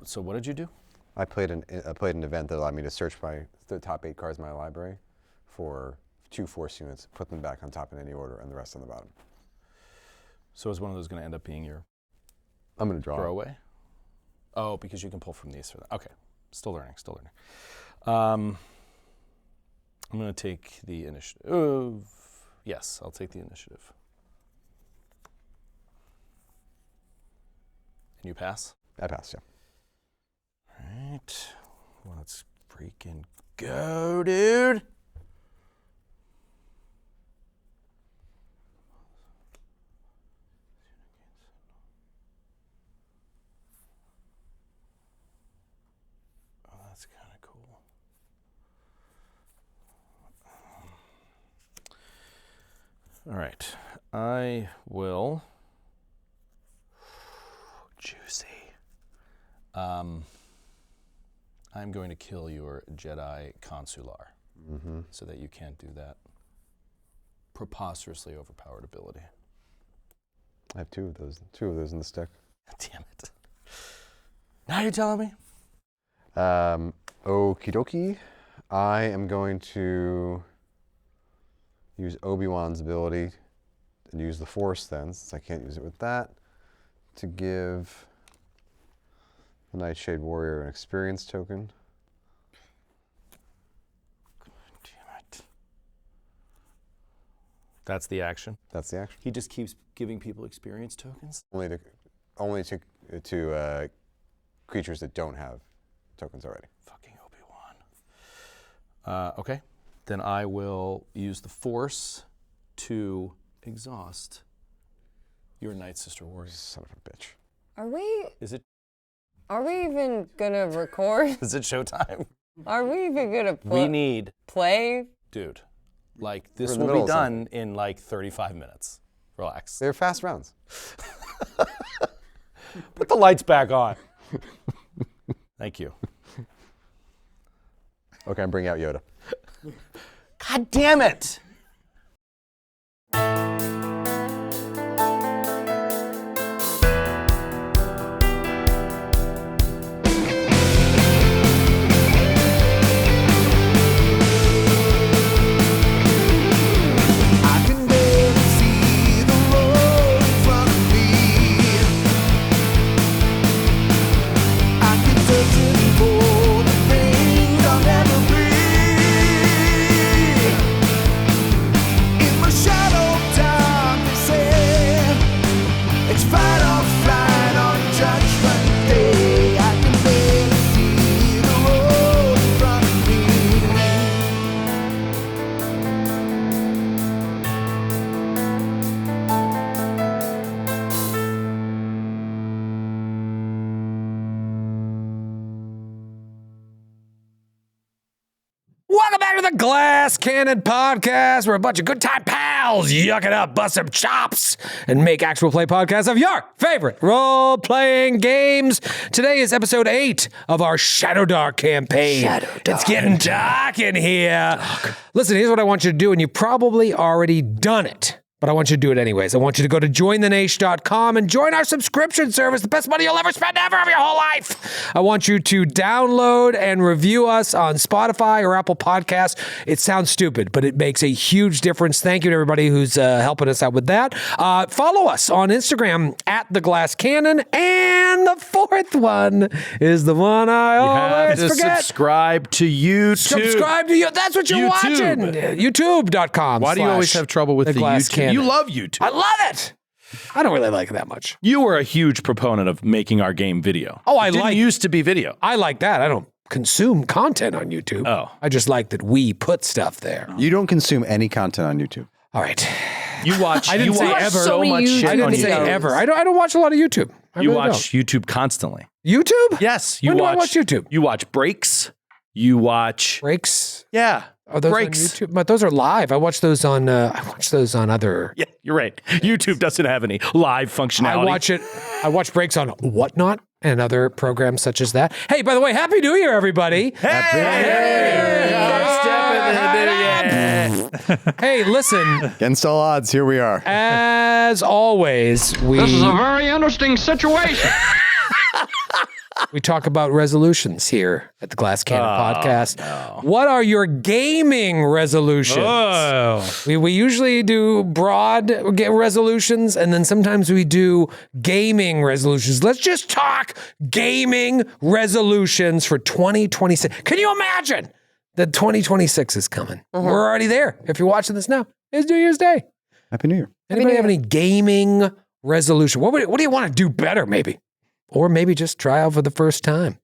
So what did you do? I played an event that allowed me to search the top 8 cards in my library for 2 force units, put them back on top in any order, and the rest on the bottom. So is one of those going to end up being your I'm going to draw. throwaway? Oh, because you can pull from these for that. Okay, still learning. I'm going to take the initiative. Yes, I'll take the initiative. And you pass? I passed, yeah. All right, let's freaking go, dude. Oh, that's kind of cool. All right, I will. Juicy. I'm going to kill your Jedi Consular so that you can't do that preposterously overpowered ability. I have 2 of those in the stick. Damn it. Now you're telling me? Okie dokie. I am going to use Obi-Wan's ability and use the Force then, since I can't use it with that, to give the Nightshade Warrior an experience token. Damn it. That's the action? That's the action. He just keeps giving people experience tokens? Only to creatures that don't have tokens already. Fucking Obi-Wan. Okay, then I will use the Force to exhaust your Night Sister Warrior. Son of a bitch. Are we even gonna record? Is it showtime? Are we even gonna We need, play? dude, like this We're in the will middle be of done in like 35 minutes. Relax. They're fast rounds. Put the lights back on. Thank you. Okay, I'm bringing out Yoda. God damn it! Welcome back to the Glass Cannon Podcast. We're a bunch of good time pals. Yuck it up, bust some chops, and make actual play podcasts of your favorite role-playing games. Today is episode 8 of our Shadowdark campaign. It's getting dark in here. Listen, here's what I want you to do, and you've probably already done it. But I want you to do it anyways. I want you to go to jointhenaish.com and join our subscription service, the best money you'll ever spend ever of your whole life. I want you to download and review us on Spotify or Apple Podcasts. It sounds stupid, but it makes a huge difference. Thank you to everybody who's helping us out with that. Follow us on Instagram at The Glass Cannon. And the fourth one is the one I always forget. Subscribe to YouTube. Subscribe to you. That's what you're watching. YouTube.com. Why do you always have trouble with the Glass YouTube? Cannon. You love YouTube. I love it. I don't really like it that much. You were a huge proponent of making our game video. Oh, it didn't used to be video. I like that. I don't consume content on YouTube. Oh. I just like that we put stuff there. You don't consume any content on YouTube. All right. You watch. I didn't say ever. so much shit I on didn't say YouTube. ever. I don't watch a lot of YouTube. I You really watch YouTube constantly. don't. YouTube? Yes. When do I watch YouTube? You watch breaks. You watch. Breaks? Yeah. Are those breaks. on YouTube? But those are live. I watch those on other. Yeah, you're right. YouTube doesn't have any live functionality. I watch breaks on Whatnot and other programs such as that. Hey, by the way, Happy New Year, everybody. Hey, listen. Against all odds, here we are. As always, This is a very interesting situation. We talk about resolutions here at the Glass Cannon Podcast. No. What are your gaming resolutions? Oh. We usually do broad resolutions, and then sometimes we do gaming resolutions. Let's just talk gaming resolutions for 2026. Can you imagine that 2026 is coming? We're already there. If you're watching this now, it's New Year's Day. Happy New Year. Anybody have any gaming resolution? What do you want to do better, maybe? Or maybe just try out for the first time.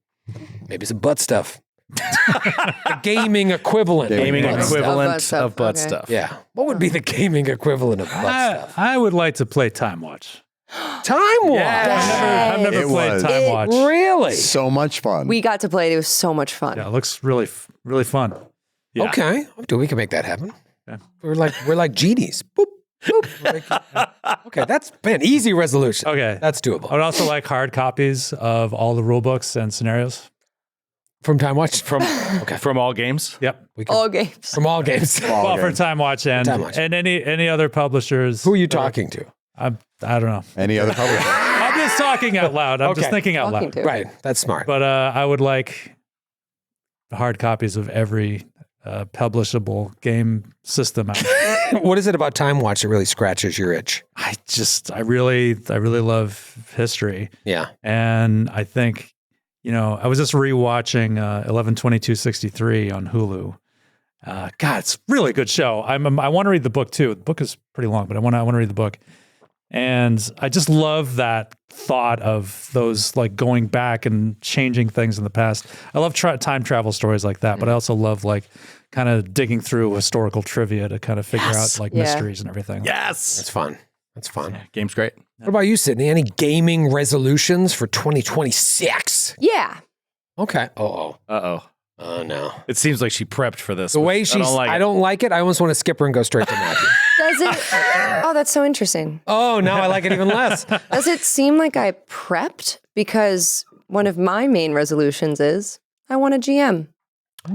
Maybe some butt stuff. The gaming equivalent. Gaming Butt equivalent stuff. of butt Okay. stuff. Yeah. What would be the gaming equivalent of butt stuff? I would like to play Time Watch. Time Watch. I've never It played was. Time Watch. Really? So much fun. We got to play it. It was so much fun. Yeah, it looks really fun. Yeah. Okay. We can make that happen. Yeah. We're like genies. Boop. Boop. Okay, that's easy resolution. Okay. That's doable. I would also like hard copies of all the rule books and scenarios. From Time Watch? From all games. Yep. All games. From all games. Well, for Time Watch and any other publishers. Who are you talking to? I don't know. Any other publisher? I'm just talking out loud. I'm just thinking out Talking loud. to. Right, that's smart. But I would like hard copies of every publishable game system out there. What is it about Time Watch that really scratches your itch? I really love history. Yeah. And I think, I was just rewatching 11/22/63 on Hulu. God, it's a really good show. I want to read the book too. The book is pretty long, but I want to read the book. And I just love that thought of those like going back and changing things in the past. I love time travel stories like that, but I also love like kind of digging through historical trivia to kind of figure out like mysteries and everything. Yes. That's fun. That's fun. Yeah, game's great. What about you, Sydney? Any gaming resolutions for 2026? Yeah. Okay. Oh no. It seems like she prepped for this. The way she's, I don't like it. I almost want to skip her and go straight to Matthew. Does it? Oh, that's so interesting. Oh, now I like it even less. Does it seem like I prepped? Because one of my main resolutions is I want a GM. What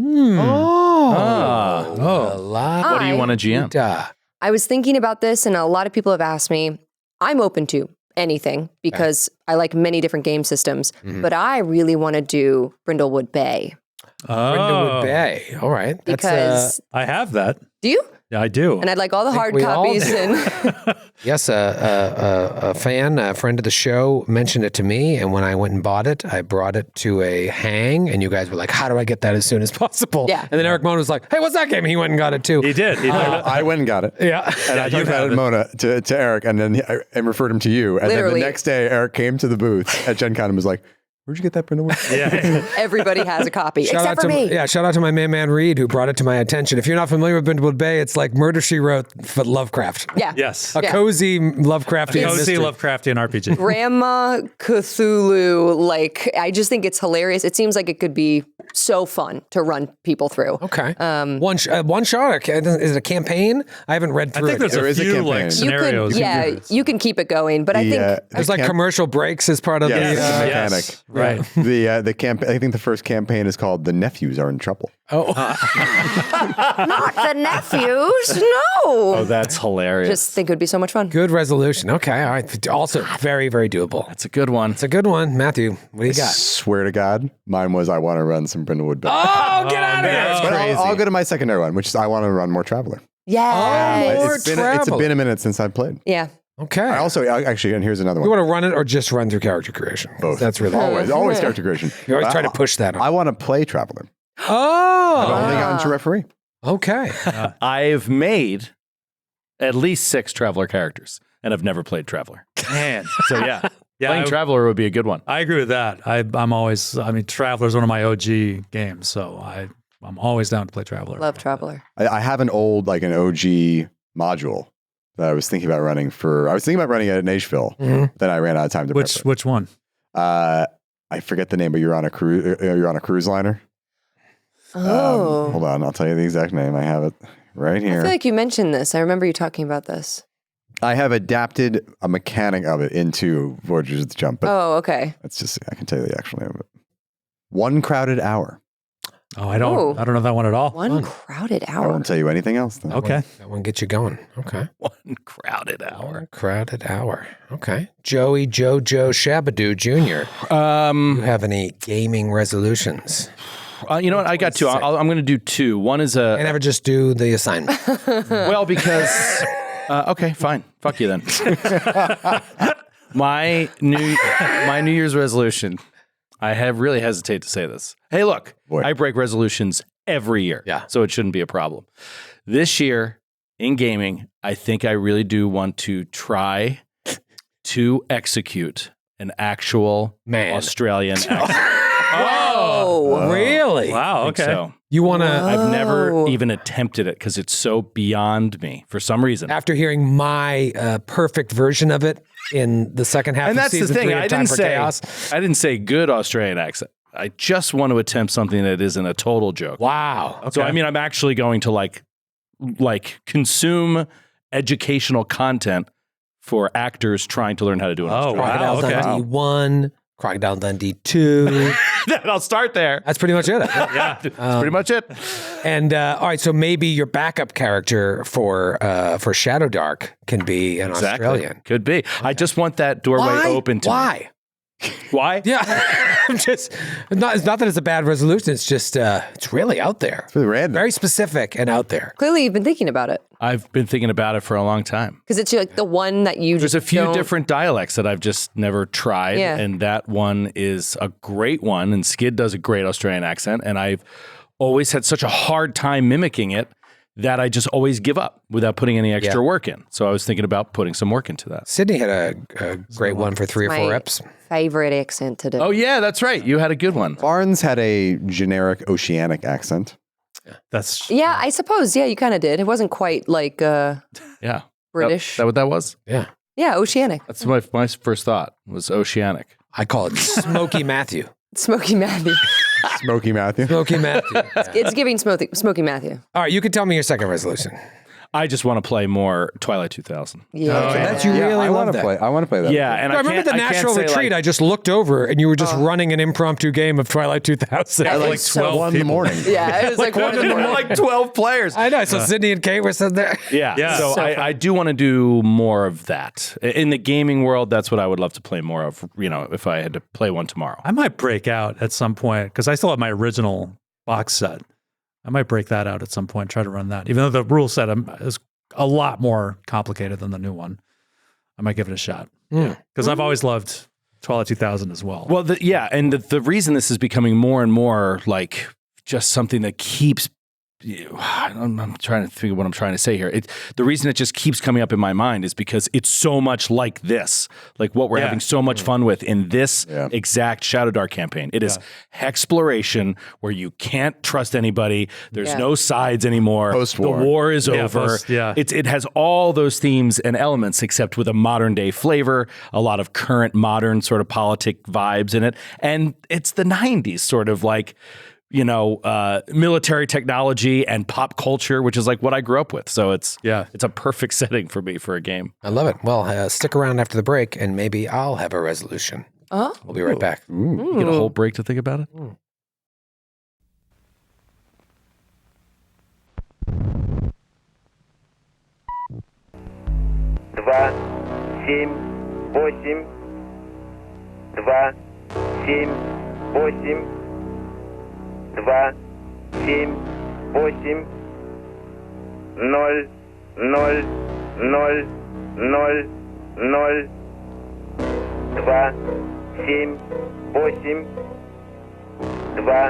do you want to GM? I was thinking about this, and a lot of people have asked me. I'm open to anything because I like many different game systems, but I really want to do Brindlewood Bay. Brindlewood Bay. All right. Because I have that. do you? Yeah, I do. And I'd like all the hard we all copies. do. And Yes, a fan, a friend of the show mentioned it to me, and when I went and bought it, I brought it to a hang, and you guys were like, how do I get that as soon as possible? Yeah. And then Eric Mona was like, hey, what's that game? And he went and got it too. He did. I went and got it. Yeah. And I talked about it, Mona, to Eric, and then I referred him to you. And Literally. then the next day, Eric came to the booth at Gen Con and was like, where'd you get that Brindlewood? Yeah. everybody has a copy, except for me. Shout out to my man Reed who brought it to my attention. If you're not familiar with Brindlewood Bay, it's like Murder, She Wrote for Lovecraft. Yeah. Yes. A cozy Lovecraftian Cozy mystery. Lovecraftian RPG. Grandma Cthulhu, like, I just think it's hilarious. It seems like it could be so fun to run people through. Okay. One shot. Is it a campaign? I haven't read I through think it. there's There a is a few campaign. like You scenarios. You can keep it going, but I think There's like commercial breaks as part of Yes, the. it's a mechanic. Yes. Right. The I think the first campaign is called "The Nephews Are in Trouble." not the nephews. No. Oh, that's hilarious. Just think it would be so much fun. Good resolution. Okay. All right. Also very, very doable. That's a good one. It's a good one. Matthew, what do you got? Swear to God, mine was I want to run some Brindlewood Bay. Oh, get out of here. But I'll go to my secondary one, which is I want to run more Traveler. Yeah. More It's been Traveler. a minute since I've played. Yeah. Okay. I also actually, and here's another You one. want to run it or just run through character creation? Both. That's really always character creation. You always try to push that on. I want to play Traveler. I've Oh. only gotten to referee. Okay. I've made at least 6 Traveler characters, and I've never played Traveler. Man. So yeah, Yeah, playing Traveler would be a good one. I agree with that. Traveler's one of my OG games, so I'm always down to play Traveler. Love Traveler. I have an old, like an OG module that I was thinking about running it at Nashville. Then I ran out of time to prep it. Which one? I forget the name, but you're on a cruise liner. Oh. Hold on, I'll tell you the exact name. I have it right I here. feel like you mentioned this. I remember you talking about this. I have adapted a mechanic of it into Voyager's Jump, but Oh, okay. that's just, I can tell you the actual name of it. One Crowded Hour. Oh, I don't know that one at all. One crowded I hour. won't tell you anything else. Then. Okay. That one gets you going. Okay. One crowded hour. One crowded hour. Okay. Joey Jojo Shabadoo Jr. You have any gaming resolutions? You know what? I got two. I'm going to do two. One is I never just do the assignment. well, because okay, fine. Fuck you then. my New Year's resolution. I have really hesitate to say this. Hey, look, I break resolutions every year. Yeah. So it shouldn't be a problem. This year in gaming, I think I really do want to try to execute an actual Australian accent. Oh, really? Wow. I think Okay. so. You want to, I've never even attempted it because it's so beyond me for some reason. after hearing my perfect version of it in the second half And of that's the season thing. 3 of Time for Chaos. I didn't say good Australian accent. I just want to attempt something that isn't a total joke. Wow. So I mean, I'm actually going to like consume educational content for actors trying to learn how to do it. Oh, wow. Crocodile Okay. Dundee 1, Crocodile Dundee 2. I'll start there. That's pretty much it. Yeah, that's pretty much it. And all right, so maybe your backup character for Shadowdark can be an Australian. Could be. I just want that doorway open to me. Why? Why? Yeah, I'm just it's not that it's a bad resolution. It's just it's really out there. It's really random. Very specific and out there. Clearly, you've been thinking about it I've been thinking about it for a long time. because it's like the one that you There's just a few don't- different dialects that I've just never tried, Yeah. and that one is a great one. And Skid does a great Australian accent, and I've always had such a hard time mimicking it that I just always give up without putting any extra work in. So I was thinking about putting some work into that. Sydney had a great one for 3 or 4 my reps. favorite accent to do. Oh yeah, that's right. You had a good one. Barnes had a generic oceanic accent. That's Yeah, I suppose. Yeah, you kind of did. It wasn't quite like Yeah, British. That what that was? Yeah. Yeah, oceanic. That's my first thought was oceanic. I call it Smoky Matthew. Smoky Matthew. Smoky Matthew. Smoky Matthew. It's giving Smoky Matthew. All right, you can tell me your second resolution. I just want to play more Twilight 2000. Yeah. That's you really I love want to that. play. I want to play that. Yeah, and I remember the can't Natural say, Retreat. like- I just looked over and you were just running an impromptu game of Twilight 2000. Yeah, like it's so 12 1 in the morning. Yeah, it was like one in the morning. like 12 players. I know. So Sydney and Kate were sitting there. Yeah. Yeah. So, So I do want to do more of that. In the gaming world, that's what I would love to play more of, if I had to play one tomorrow. I might break out at some point because I still have my original box set. I might break that out at some point, try to run that. Even though the rule set is a lot more complicated than the new one, I might give it a shot. Because I've always loved Twilight 2000 as well. Well, and the reason this is becoming more and more like just something that keeps, I'm trying to think of what I'm trying to say here. The reason it just keeps coming up in my mind is because it's so much like this, like what we're having so much fun with in this exact Shadowdark campaign. It is exploration where you can't trust anybody. There's no sides anymore. Post-war. The war is over. It has all those themes and elements except with a modern day flavor, a lot of current modern sort of politic vibes in it. And it's the 90s sort of like, military technology and pop culture, which is like what I grew up with. So it's a perfect setting for me for a game. I love it. Well, stick around after the break and maybe I'll have a resolution. Oh. We'll be right back. You get a whole break to think about it. Два, 7, 8, 2, 7, 8, 2, 7, 8, 0, 0, 0, 0, 0, 2, 7, 8, 2, 7, 8, 2,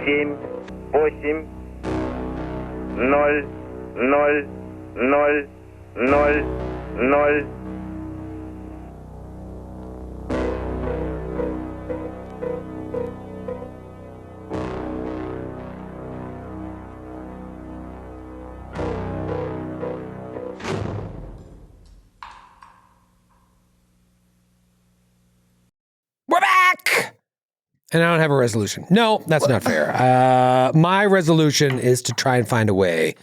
7, 8, 0, 0, 0, 0, 0. We're back! And I don't have a resolution. No, that's not fair. My resolution is to try and find a way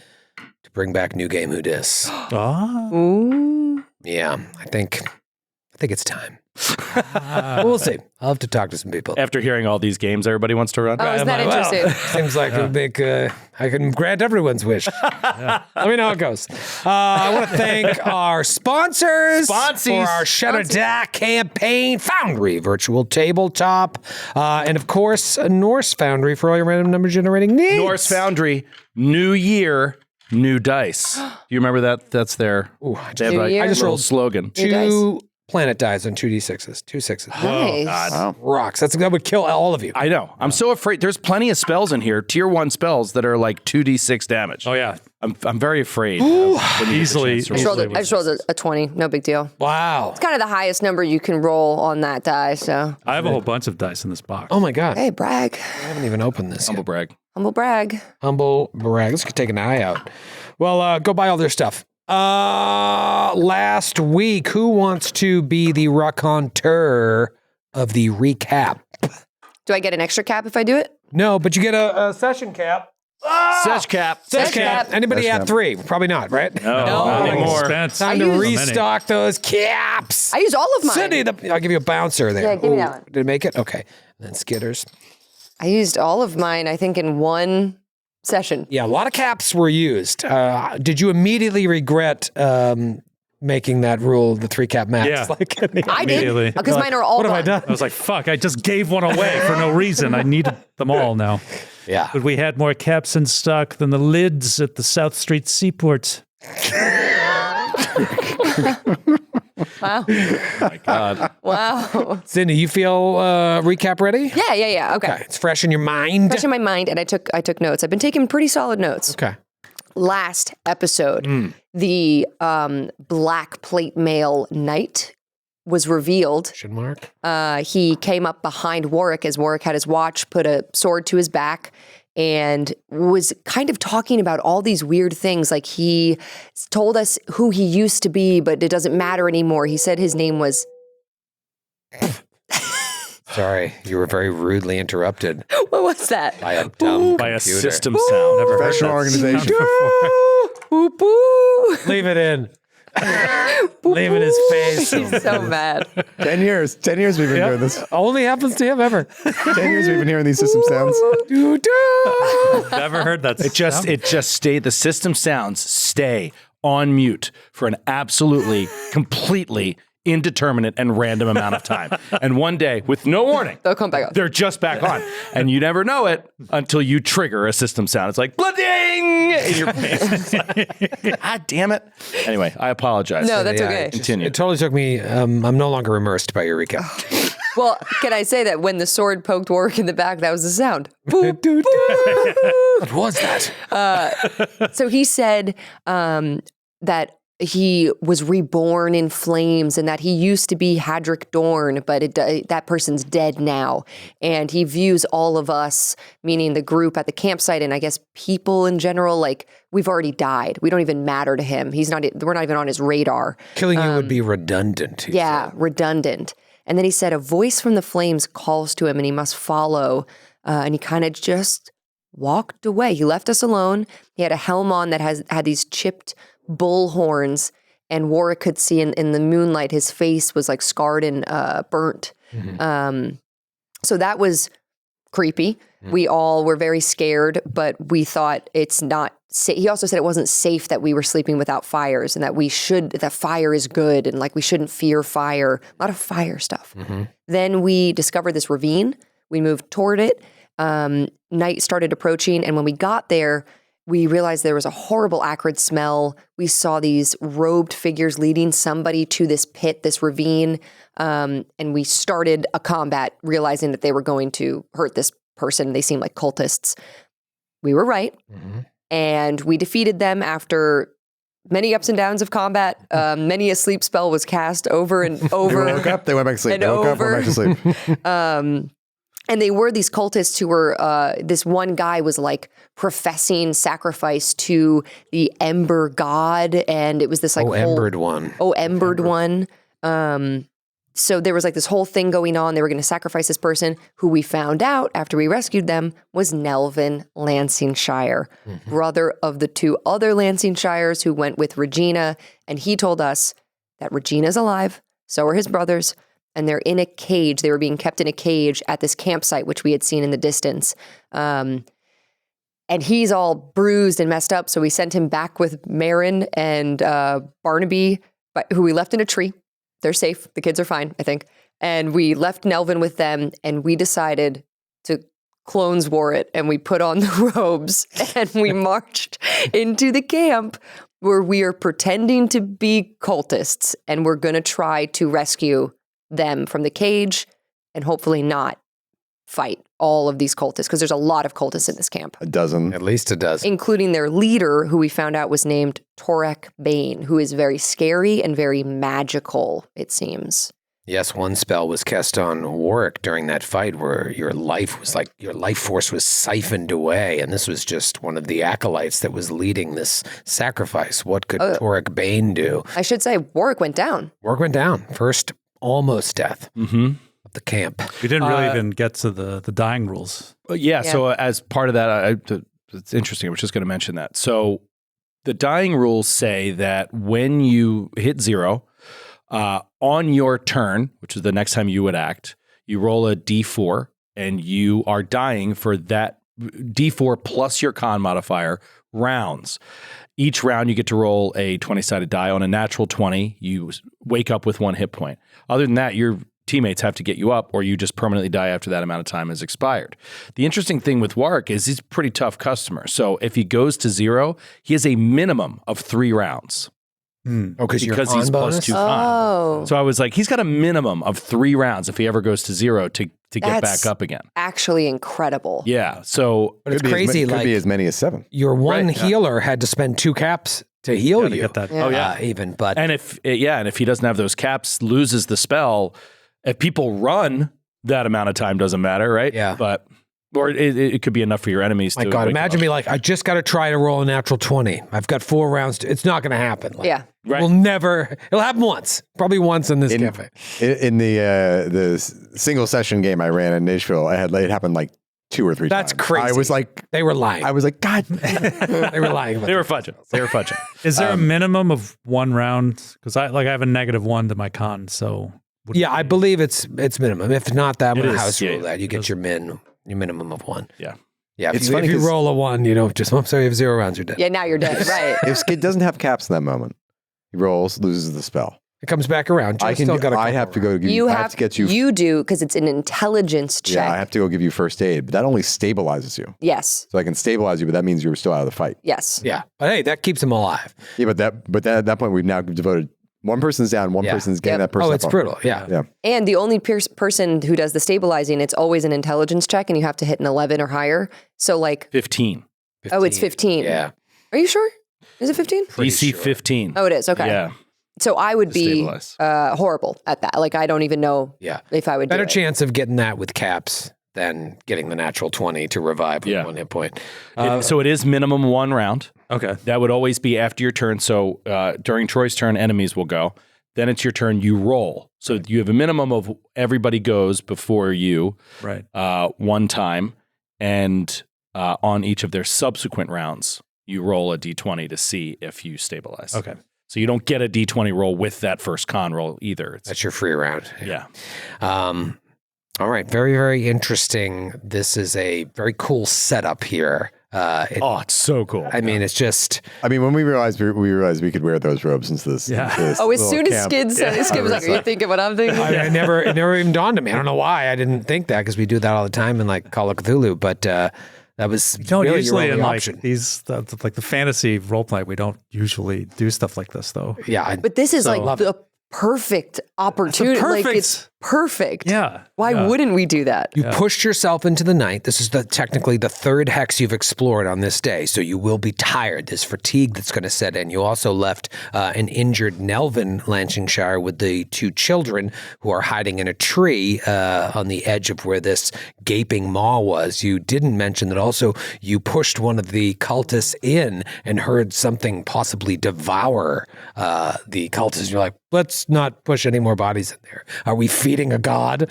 to bring back New Game Who Dis. Ah. Ooh. Yeah, I think it's time. We'll see. I'll have to talk to some people. After hearing all these games everybody wants to run. Oh, isn't that interesting? Seems like it would make, I can grant everyone's wish. Let me know how it goes. I want to thank our sponsors for our Shadowdark campaign, Foundry Virtual Tabletop, and of course, Norse Foundry for all your random number generating needs. Norse Foundry, new year, new dice. Do you remember that? That's their they have New like year. a I just little rolled slogan. Two planet dies on 2d6s. 2 sixes. Nice. Rocks. That would kill all of you. I know. I'm so afraid. There's plenty of spells in here, tier 1 spells that are like 2d6 damage. Oh yeah, I'm very afraid. When you get the Easily. chance to roll. I just rolled a 20. No big deal. Wow. It's kind of the highest number you can roll on that die. So, I have a whole bunch of dice in this box. Oh my God. hey, brag. I haven't even opened this Humble yet. brag. Humble brag. Humble brag. Let's take an eye out. Well, go buy all their stuff. Last week, who wants to be the raconteur of the recap? Do I get an extra cap if I do it? No, but you get a session cap. Sesh cap. Session cap. Anybody Session have cap. 3? Probably not, right? No, No. not anymore. Expense. Time to used- restock those caps. I used all of mine. Cindy, I'll give you a bouncer there. Yeah, give me that one. Did it make it? Okay. And then Skitters. I used all of mine, I think, in one session. Yeah, a lot of caps were used. Did you immediately regret making that rule the 3 cap max? Yeah. I did. Immediately. Because mine are all What have I done. done? I was like, fuck, I just gave one away for no reason. I needed them all now. Yeah. But we had more caps in stock than the lids at the South Street Seaport. Wow. Oh my God. Wow. Cindy, you feel recap ready? Yeah. Okay. Okay. It's fresh in your mind. Fresh in my mind, and I took notes. I've been taking pretty solid notes. Okay. Last episode, the black plate mail knight was revealed. Question mark. He came up behind Warwick as Warwick had his watch, put a sword to his back, and was kind of talking about all these weird things. Like he told us who he used to be, but it doesn't matter anymore. He said his name was... Sorry, you were very rudely interrupted What was that? by a dumb By a computer. system sound. Never heard Professional that organization. Boo, boo. Leave it in. Leave it in his face. He's so mad. 10 years. 10 years we've been doing this. Only happens to him ever. 10 years we've been hearing these system sounds. Never heard that. It just stay. The system sounds stay on mute for an absolutely, completely indeterminate and random amount of time. And one day, with no warning, They'll come back up. they're just back on. And you never know it until you trigger a system sound. It's like, blooding in your face. God damn it. Anyway, I apologize. No, that's Yeah, okay. Continue. It totally took me. I'm no longer immersed by your recap. Well, can I say that when the sword poked Warwick in the back, that was the sound. Boo, boo. What was that? So he said that he was reborn in flames and that he used to be Hadric Dorn, but that person's dead now. And he views all of us, meaning the group at the campsite and I guess people in general, like we've already died. We don't even matter to him. We're not even on his radar. Killing you would be redundant. he Yeah, said. redundant. And then he said a voice from the flames calls to him and he must follow. And he kind of just walked away. He left us alone. He had a helm on that had these chipped bull horns, and Warwick could see in the moonlight his face was like scarred and burnt. So that was creepy. We all were very scared, but we thought it's not safe. He also said it wasn't safe that we were sleeping without fires and that fire is good and like we shouldn't fear fire. A lot of fire stuff. Then we discovered this ravine. We moved toward it. Night started approaching, and when we got there, we realized there was a horrible acrid smell. We saw these robed figures leading somebody to this pit, this ravine, and we started a combat, realizing that they were going to hurt this person. They seemed like cultists. We were right, and we defeated them after many ups and downs of combat. Many a sleep spell was cast over and over. They woke up, they went back to sleep. And They woke up, went back to sleep. And they were these cultists who were, this one guy was like professing sacrifice to the Ember God. And it was this like Embered one. Embered one. So there was like this whole thing going on. They were going to sacrifice this person who we found out after we rescued them was Nelvin Lancingshire, brother of the 2 other Lancingshires who went with Regina. And he told us that Regina's alive. So are his brothers. and they're in a cage. They were being kept in a cage at this campsite, which we had seen in the distance. And he's all bruised and messed up. So we sent him back with Marin and Barnaby, who we left in a tree. They're safe. The kids are fine, I think. And we left Nelvin with them, and we decided to clones wore it, and we put on the robes, and we marched into the camp where we are pretending to be cultists, and we're going to try to rescue them from the cage and hopefully not fight all of these cultists, because there's a lot of cultists in this camp. A dozen. At least a dozen. Including their leader, who we found out was named Torek Bane, who is very scary and very magical, it seems. Yes, one spell was cast on Warwick during that fight where your life force was siphoned away, and this was just one of the acolytes that was leading this sacrifice. What could Torek Bane do? I should say Warwick went down. Warwick went down. First almost death of the camp. We didn't really even get to the dying rules. Yeah, so as part of that, it's interesting. I was just going to mention that. So the dying rules say that when you hit 0, on your turn, which is the next time you would act, you roll a d4, and you are dying for that d4 plus your con modifier rounds. Each round, you get to roll a 20-sided die. On a natural 20, you wake up with 1 hit point. Other than that, your teammates have to get you up, or you just permanently die after that amount of time has expired. The interesting thing with Warwick is he's a pretty tough customer. So if he goes to 0, he has a minimum of 3 rounds. Because he's plus 2 con. So I was like, he's got a minimum of 3 rounds if he ever goes to 0 to get back up again. Actually incredible. Yeah. So but it's crazy. Could be as many as 7. Your one healer had to spend 2 caps to heal you. Get that. Oh yeah, even. But and if he doesn't have those caps, loses the spell. If people run, that amount of time doesn't matter, right? Yeah. But or it could be enough for your enemies. My God, imagine me like, I just got to try to roll a natural 20. I've got 4 rounds. It's not going to happen. Like, Yeah. Right. We'll never. It'll happen once. Probably once in this cafe. In the single session game I ran in Nashville, it happened like 2 or 3 times. That's crazy. I was like, they were lying. I was like, God. They were lying. They were fudging. Is there a minimum of 1 round? Because I have a -1 to my con, so. Yeah, I believe it's minimum. If not that, I'm going to is, house yeah, rule that. You get your minimum of 1. Yeah. Yeah, It's if funny you 'cause- roll a 1, you know, just, sorry, you have 0 rounds, you're dead. Yeah, now you're dead. Right. If Skid doesn't have caps in that moment, he rolls, loses the spell. It comes back around. I Still got a I couple have to rounds. go. I have to get you. You do, because it's an intelligence check. Yeah, I have to go give you first aid, but that only stabilizes you. Yes. So I can stabilize you, but that means you're still out of the fight. Yes. Yeah, but hey, that keeps them alive. Yeah, but at that point, we've now devoted one person's down, one person's getting that person. Oh, it's up. brutal. Yeah. Yeah. And the only person who does the stabilizing, it's always an intelligence check, and you have to hit an 11 or higher. So like, 15. oh, it's 15. Yeah. Are you sure? Is it 15? DC sure. 15. Oh, it is. Okay. Yeah. So I would be Stabilize. Horrible at that. Like, I don't even know Yeah. if I would Better do it. chance of getting that with caps than getting the natural 20 to revive with 1 hit point. So it is minimum 1 round. Okay. That would always be after your turn. So during Troy's turn, enemies will go. Then it's your turn. You roll. So you have a minimum of everybody goes before you. Right. 1 time, and on each of their subsequent rounds, you roll a d20 to see if you stabilize. Okay. So you don't get a d20 roll with that first con roll either. It's, That's your free round. yeah. All right. Very, very interesting. This is a very cool setup here. It's so cool. I mean, it's just. I mean, when we realized we could wear those robes into this. Yeah. into this Oh, as little soon as camp. Skid said, Skid was like, "Are you thinking what I'm thinking?" It never even dawned on me. I don't know why I didn't think that, because we do that all the time in like Call of Cthulhu. But that was Don't really usually your in only like option. like the fantasy role play, we don't usually do stuff like this though. Yeah, But this is like the perfect opportunity. Like, it's perfect. Yeah. Why wouldn't we do that? you pushed yourself into the night. This is technically the 3rd hex you've explored on this day, so you will be tired. There's fatigue that's going to set in. You also left an injured Nelvin Lancashire with the 2 children who are hiding in a tree on the edge of where this gaping maw was. You didn't mention that also you pushed one of the cultists in and heard something possibly devour the cultists. You're like, let's not push any more bodies in there. Are we feeding a god?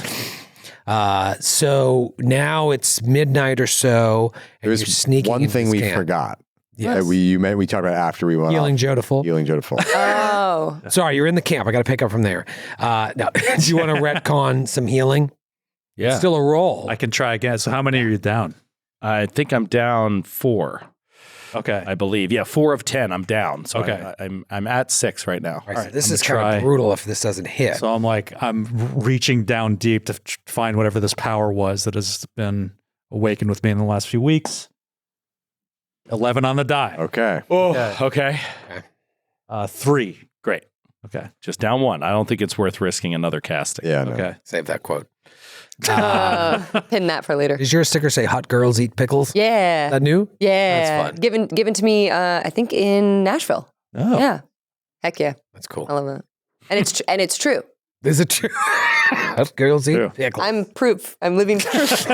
So now it's midnight or so, and you're There's sneaking one into thing this we camp. forgot. Yes. We talked about after we went Healing off. Joe to full. Healing Joe to full. Oh. Sorry, you're in the camp. I got to pick up from there. No, do you want to retcon some healing? Yeah. It's still a roll. I can try again. So how many are you down? I think I'm down 4. Okay. I believe. Yeah, 4 of 10. I'm down. So Okay. I'm at 6 right now. All right, so this I'm is gonna kind try. of brutal if this doesn't hit. So I'm reaching down deep to find whatever this power was that has been awakened with me in the last few weeks. 11 on the die. Okay. Oh, okay. 3. Great. Okay. Just down 1. I don't think it's worth risking another casting. Yeah. No. Okay. Save that quote. Pin that for later. Does your sticker say "Hot girls eat pickles"? Yeah. Is that new? Yeah. That's fun. Given to me, I think in Nashville. Oh. Yeah. Heck yeah. That's cool. I love that. And it's true. Is it true? Hot girls eat pickles. I'm proof. I'm living proof.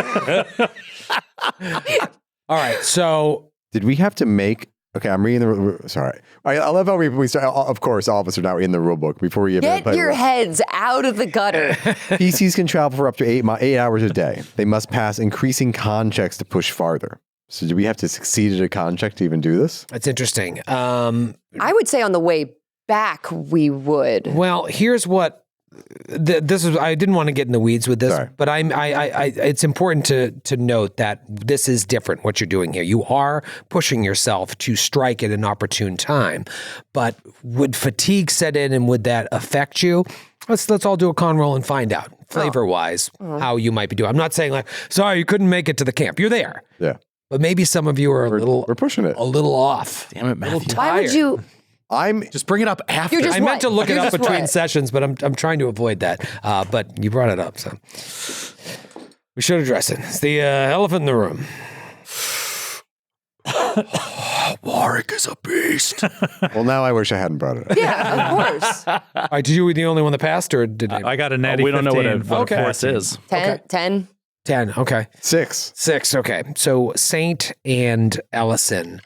All right, so Did we have to make? Okay, I'm reading the. Sorry, I love how we start. Of course, all of us are now in the rule book before we even Get play. your heads out of the gutter. PCs can travel for up to 8 hours a day. They must pass increasing con checks to push farther. So, do we have to succeed at a con check to even do this? that's interesting. I would say on the way back we would. Well, here's what this is. I didn't want to get in the weeds with this, Sorry. but it's important to note that this is different. What you're doing here, you are pushing yourself to strike at an opportune time. But would fatigue set in, and would that affect you? Let's all do a con roll and find out flavor wise how you might be doing. I'm not saying like, sorry, you couldn't make it to the camp. You're there, Yeah, but maybe some of you are we're pushing it. a little off. Damn it, Matthew. Why would you? I'm Just bring it up after. You're just I meant to look it You're up just between what? sessions, but I'm trying to avoid that. But you brought it up, so we should address it. It's the elephant in the room. Warwick is a beast. well. Now I wish I hadn't brought it up. Yeah, of course. All right, did you the only one that passed, or did I got a natty. we don't know what a 15, Okay. force is. 10. 10? Okay, 6. 6. Okay, so Saint and Ellison,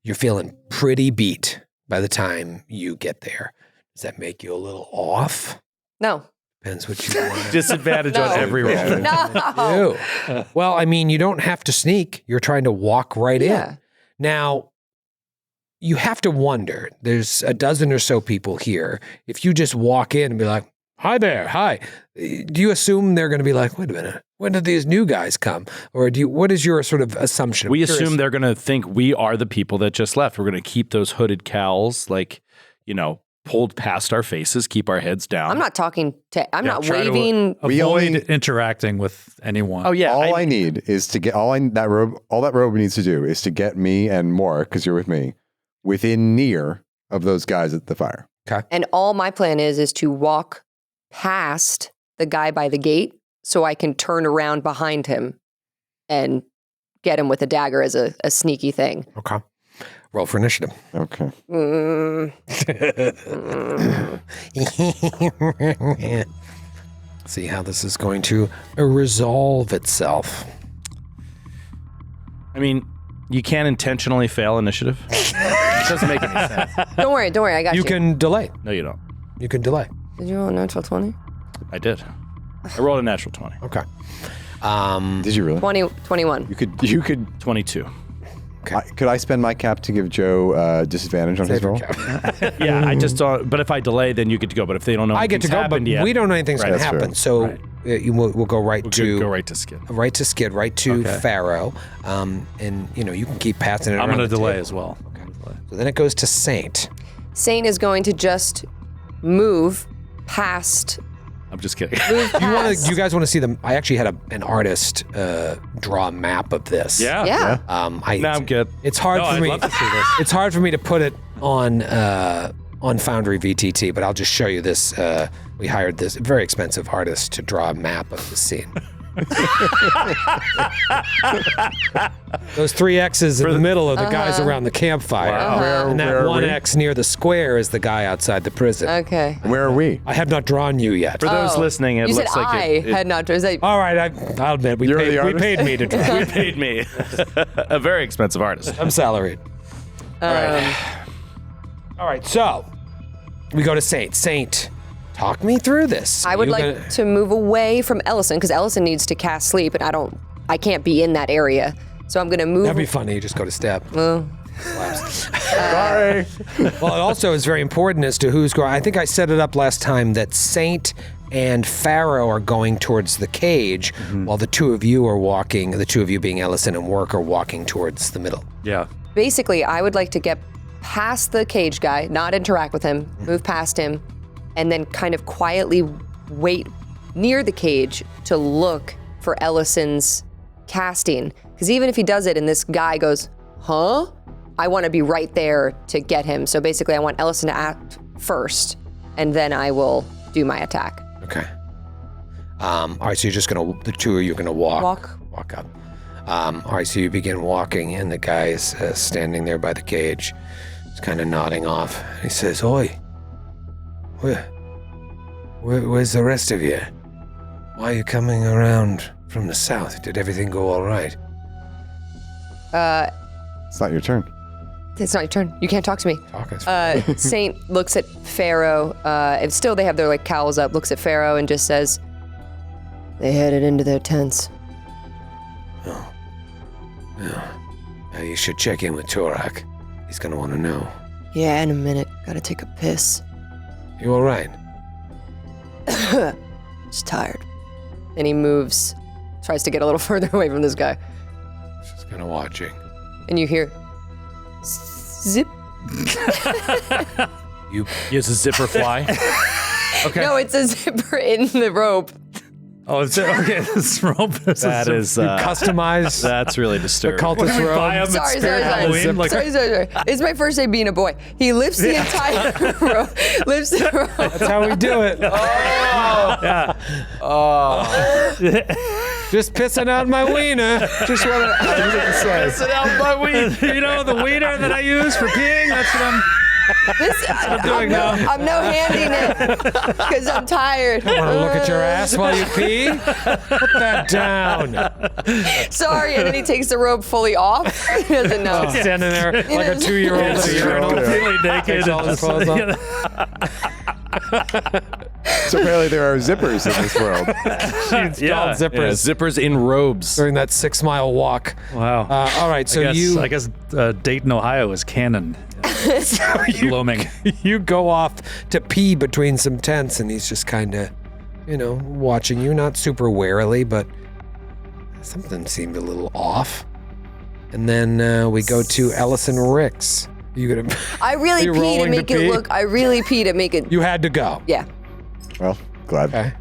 you're feeling pretty beat by the time you get there. Does that make you a little off? No. Depends what you want. Disadvantage on No. every roll. No. do. Well, I mean, you don't have to sneak. You're trying to walk right Yeah. in. Now, you have to wonder, there's a dozen or so people here. If you just walk in and be like, hi there, hi, do you assume they're going to be like, wait a minute, when did these new guys come? Or what is your sort of assumption? We I'm curious. assume they're going to think we are the people that just left. We're going to keep those hooded cowls, pulled past our faces, keep our heads down. I'm not talking to. I'm not try to waving. We Avoid only- interacting with anyone. Oh yeah. All I need is to get all that robe needs to do is to get me and more, because you're with me, within near of those guys at the fire. And all my plan is to walk past the guy by the gate so I can turn around behind him and get him with a dagger as a sneaky thing. Okay. Roll for initiative. Okay. See how this is going to resolve itself. I mean, you can't intentionally fail initiative. It doesn't make any sense. Don't worry, I got you. You can delay. No, you don't. You can delay. Did you roll a natural 20? I did. I rolled a natural 20. Okay. Did you really? 21. You could. 22. Could I spend my cap to give Joe disadvantage on his roll? Yeah, I just don't. But if I delay, then you get to go. But if they don't know, I get to go, but we don't know anything's Right, going to that's happen. fair. So we'll go right to go right to skid. right to Skid, right to Okay. Pharaoh, and you can keep passing it I'm around going to the delay table. as well. So then it goes to Saint. Saint is going to just move past. I'm just kidding. You guys want to see them? I actually had an artist draw a map of this. Yeah. Yeah. No, I'm good. It's hard No, for I'd me. love to see this. It's hard for me to put it on Foundry VTT, but I'll just show you this. We hired this very expensive artist to draw a map of the scene. Those 3 X's in the middle are the guys around the campfire. And that Where are 1 we? X near the square is the guy outside the prison. Okay. Where are we? I have not drawn you yet. For those listening, it You said looks like I had not. Is that, All right, I'll admit, we You're the paid artist? me to draw. you paid me. A very expensive artist. I'm salaried. All right, so we go to Saint. Saint, talk me through this. I would You like gonna- to move away from Ellison because Ellison needs to cast sleep, and I can't be in that area. So I'm going to move. That'd be funny. You just go to step. Well, Sorry. Well, it also is very important as to who's going. I think I set it up last time that Saint and Pharaoh are going towards the cage, while the two of you are walking, the two of you being Ellison and Work, are walking towards the middle. Yeah. Basically, I would like to get past the cage guy, not interact with him, move past him, and then kind of quietly wait near the cage to look for Ellison's casting. Because even if he does it and this guy goes, huh? I want to be right there to get him. So basically, I want Ellison to act first, and then I will do my attack. Okay. All right, so you're just gonna, the two of you are gonna walk up. All right, so you begin walking, and the guy is standing there by the cage. He's kind of nodding off. He says, "Oi, where's the rest of you? Why are you coming around from the south? Did everything go all right?" It's not your turn. It's not your turn. You can't talk to me. Talk us. Saint looks at Pharaoh, and still they have their like cowls up, looks at Pharaoh and just says, they headed into their tents. You should check in with Torak. He's gonna want to know. Yeah, in a minute. Gotta take a piss. You all right? Just tired. And he moves, tries to get a little further away from this guy. Just kind of watching. And you hear, zip. You use a zipper fly. Okay. No, it's a zipper in the rope. Oh, it's okay. This rope. That is Customize that's really disturbing. cultist robe. Sorry. Halloween, like- Sorry. It's my first day being a boy. He lifts the entire rope. Lifts the rope. That's how we do it. Yeah. Just pissing out my wiener. Just what it says. You know the wiener that I use for peeing? That's what I'm... I'm no handing it because I'm tired. Want to look at your ass while you pee? Put that down. Sorry, and then he takes the robe fully off. He doesn't know. Standing there like a 2-year-old at a urinal. completely naked. Takes all his clothes off. So apparently there are zippers in this world. Installed zippers zippers in robes. during that 6-mile walk. Wow. All right, so I guess Dayton, Ohio is canon. Gloaming. You go off to pee between some tents, and he's just kind of, watching you, not super warily, but something seemed a little off. And then we go to Ellison Ricks. You gonna? I really You pee to rolling make to it pee? look. I really pee to make it. You had to go. Yeah. Well, glad. Okay.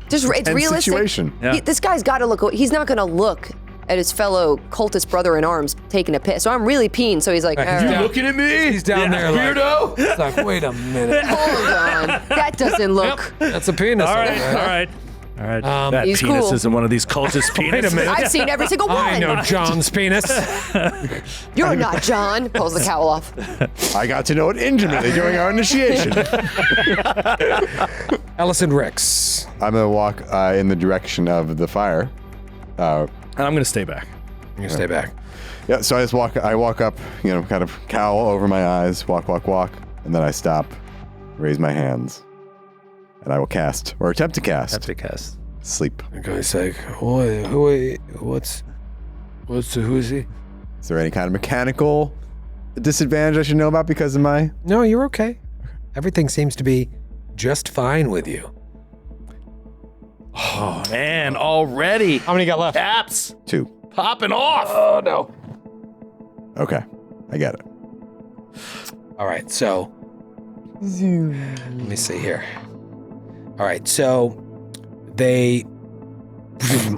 Just it's Tense realistic. situation. Yeah. This guy's got to look. He's not going to look at his fellow cultist brother in arms taking a piss. So I'm really peeing. So he's like, all right, looking at me? He's down there like, weirdo. It's like, wait a minute. hold on. That doesn't look. That's a penis. All right. That He's penis cool. isn't one of these cultist penises. Wait a minute. I've seen every single one. I know John's penis. You're not John. Pulls the cowl off. I got to know it intimately during our initiation. Ellison Ricks. I'm gonna walk in the direction of the fire. And I'm going to stay back. You stay back. Yeah, so I walk up, kind of cowl over my eyes, walk, and then I stop, raise my hands, and I will cast, or attempt to cast, sleep. The guy's like, who is he? Is there any kind of mechanical disadvantage I should know about because of my... No, you're okay. Everything seems to be just fine with you. Oh, man, already. How many got left? Apps 2. popping off. Oh, no. Okay, I get it. All right, so let me see here. All right, so they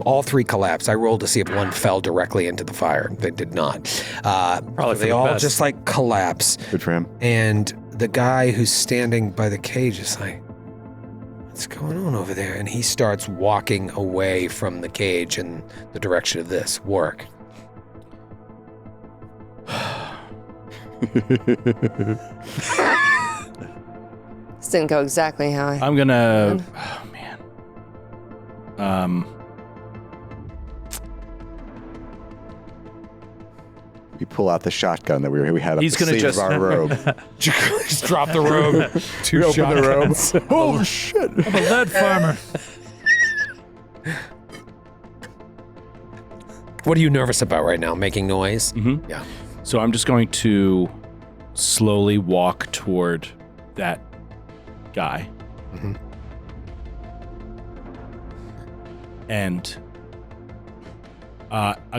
all 3 collapsed. I rolled to see if one fell directly into the fire. They did not. Probably for they the all best. just like collapse. Good for him. And the guy who's standing by the cage is like, what's going on over there? And he starts walking away from the cage in the direction of this work. This didn't go exactly how I. I'm going to... Oh, man. We pull out the shotgun that we had up He's the gonna sleeve just- of our robe. Just drop the robe. We open the robe. Oh, shit. I'm a lead farmer. What are you nervous about right now? Making noise? Mhm. Yeah. So I'm just going to slowly walk toward that guy. Mm-hmm. And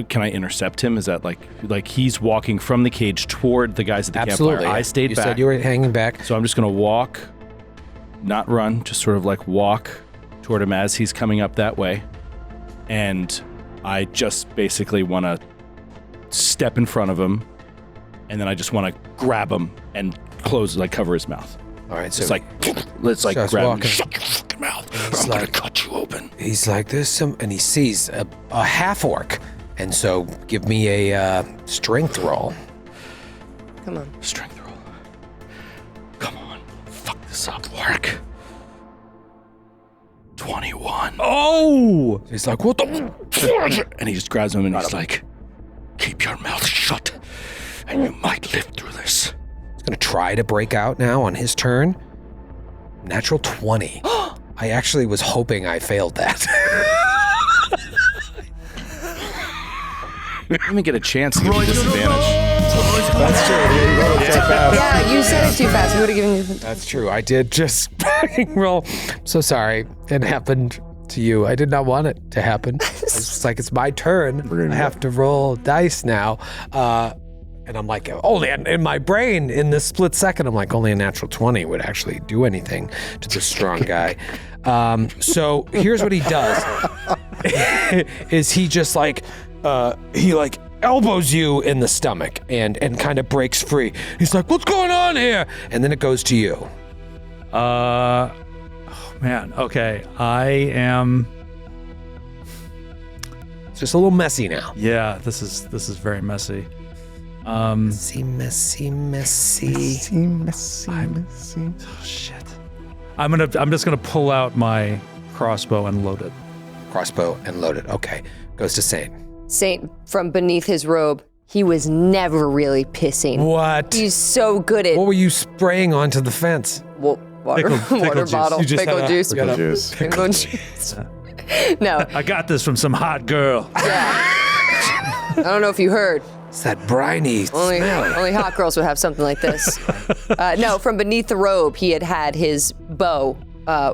can I intercept him? Is that like he's walking from the cage toward the guys at the Absolutely. campfire? I stayed you back. You said you were hanging back. So I'm just going to walk, not run, just sort of like walk toward him as he's coming up that way. And I just basically want to step in front of him, and then I just want to grab him and cover his mouth. All right, so let's starts grab walking. him. Shut your fucking mouth, or I'm going to cut you open. He's like, there's some, and he sees a half-orc. And so give me a strength roll. Come on. Strength roll. Come on. Fuck this up, work. 21. Oh! He's like, what the? And he just grabs him and he's like, keep your mouth shut, and you might live through this. He's going to try to break out now on his turn. Natural 20. I actually was hoping I failed that. Let me get a chance to give you disadvantage. That's true. Yeah, you said it too fast. We would have given you. That's true. I did just fucking roll. I'm so sorry. It happened to you. I did not want it to happen. It's like, it's my turn. I have to roll dice now. And I'm like, only in my brain, in this split second, I'm like, only a natural 20 would actually do anything to this strong guy. So here's what he does. Is he just like, he like elbows you in the stomach and kind of breaks free. He's like, what's going on here? And then it goes to you. Oh man. Okay. I am. It's just a little messy now. Yeah. This is very messy. Messy. Oh shit. I'm just gonna pull out my crossbow and load it. Crossbow and load it. Okay. Goes to Saint. Saint, from beneath his robe, he was never really pissing. What? He's so good at What were you spraying onto the fence? water Pickle juice. bottle, You just pickle had a- juice. Pickle juice. Pickle juice. No, I got this from some hot girl. I don't know if you heard. It's that briny Only smell. hot girls would have something like this. No, from beneath the robe, he had his bow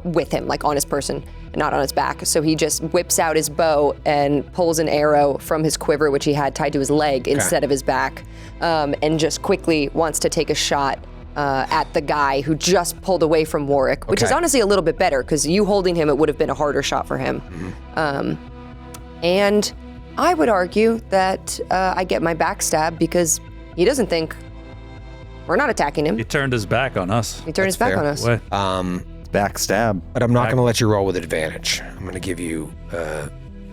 with him, like on his person, and not on his back. So he just whips out his bow and pulls an arrow from his quiver, which he had tied to his leg instead of his back, and just quickly wants to take a shot at the guy who just pulled away from Warwick, which is honestly a little bit better, because you holding him, it would have been a harder shot for him. And I would argue that I get my backstab because he doesn't think we're not attacking him. He turned his back on us. He turned his back fair. on us. What? Backstab. But I'm not going to let you roll with advantage. I'm going to give you.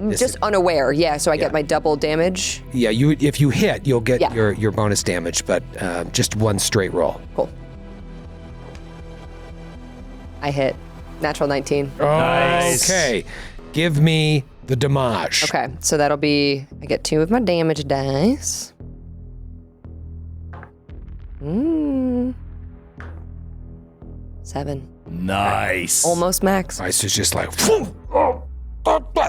Just unaware, yeah. So I get my double damage. Yeah, if you hit, you'll get Yeah. your bonus damage, but just one straight roll. Cool. I hit. Natural 19. Nice. Okay, give me the damage. Okay, so that'll be, I get 2 of my damage dice. 7. Nice. Almost max. All right, so it's just like,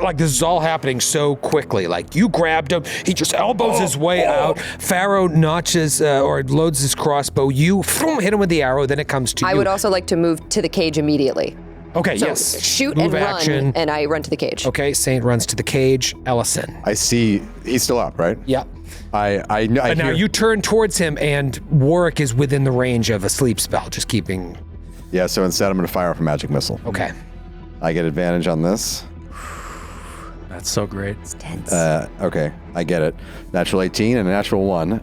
like this is all happening so quickly. Like you grabbed him, he just elbows his way out. Pharaoh notches or loads his crossbow. You hit him with the arrow, then it comes to you. I would also like to move to the cage immediately. Okay, So yes. shoot Move and action. run, and I run to the cage. Okay, Saint runs to the cage. Ellison. I see he's still up, right? Yep. I But now hear- you turn towards him, and Warwick is within the range of a sleep spell, just keeping. Yeah, so instead I'm going to fire off a magic missile. Okay. I get advantage on this. That's so great. It's tense. Okay, I get it. Natural 18 and a natural 1.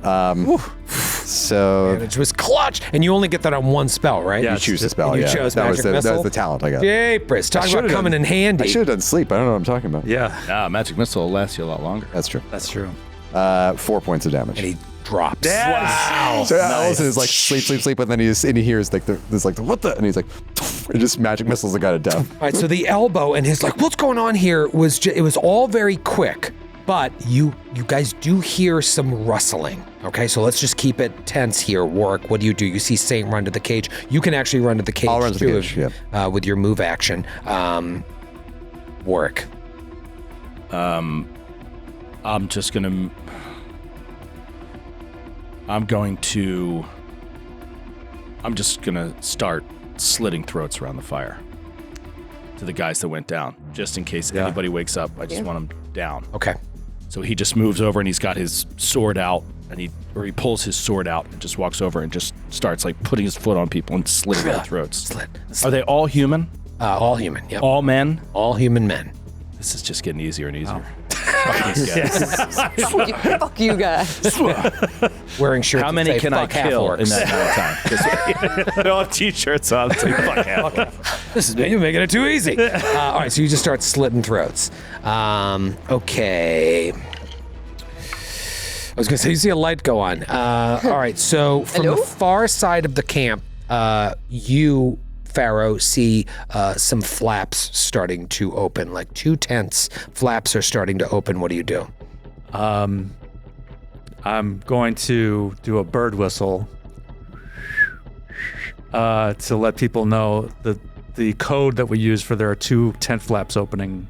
So And it was clutch, and you only get that on one spell, right? Yeah, you choose the spell, you yeah. chose that was magic that was missile? the talent I got. Japers, talk about should've coming done- in handy. I should have done sleep. I don't know what I'm talking about. Yeah, Magic missile will last you a lot longer. That's true. that's true. 4 points of damage. And he drops. Wow. So Allison is like sleep, and then he hears like there's like the what the, and he's like, it just magic missiles the guy to death. All right, so the elbow and his like, what's going on here was it was all very quick, but you guys do hear some rustling. Okay, so let's just keep it tense here. Warwick, what do? You see Saint run to the cage. You can actually run to the cage. I'll run to the too, cage, with your move action. Warwick. I'm just gonna. I'm just gonna start slitting throats around the fire to the guys that went down, just in case anybody wakes up. I just want them down. Okay. So he just moves over and he's got his sword out, and he pulls his sword out and just walks over and just starts like putting his foot on people and slitting their throats. Slit. Are they all human? All human. Yep. All men? All human men. This is just getting easier and easier. Fuck you guys. Wearing shirts. How many that say, can I "Fuck half kill orcs." in that amount of time? I don't have t-shirts on. It's like, fuck half. This is you're making it too easy. All right, so you just start slitting throats. Okay. I was gonna say you see a light go on. All right, so from the far side of the camp, you, Pharaoh, see some flaps starting to open, like 2 tents. Flaps are starting to open. What do you do? I'm going to do a bird whistle to let people know the code that we use for there are 2 tent flaps opening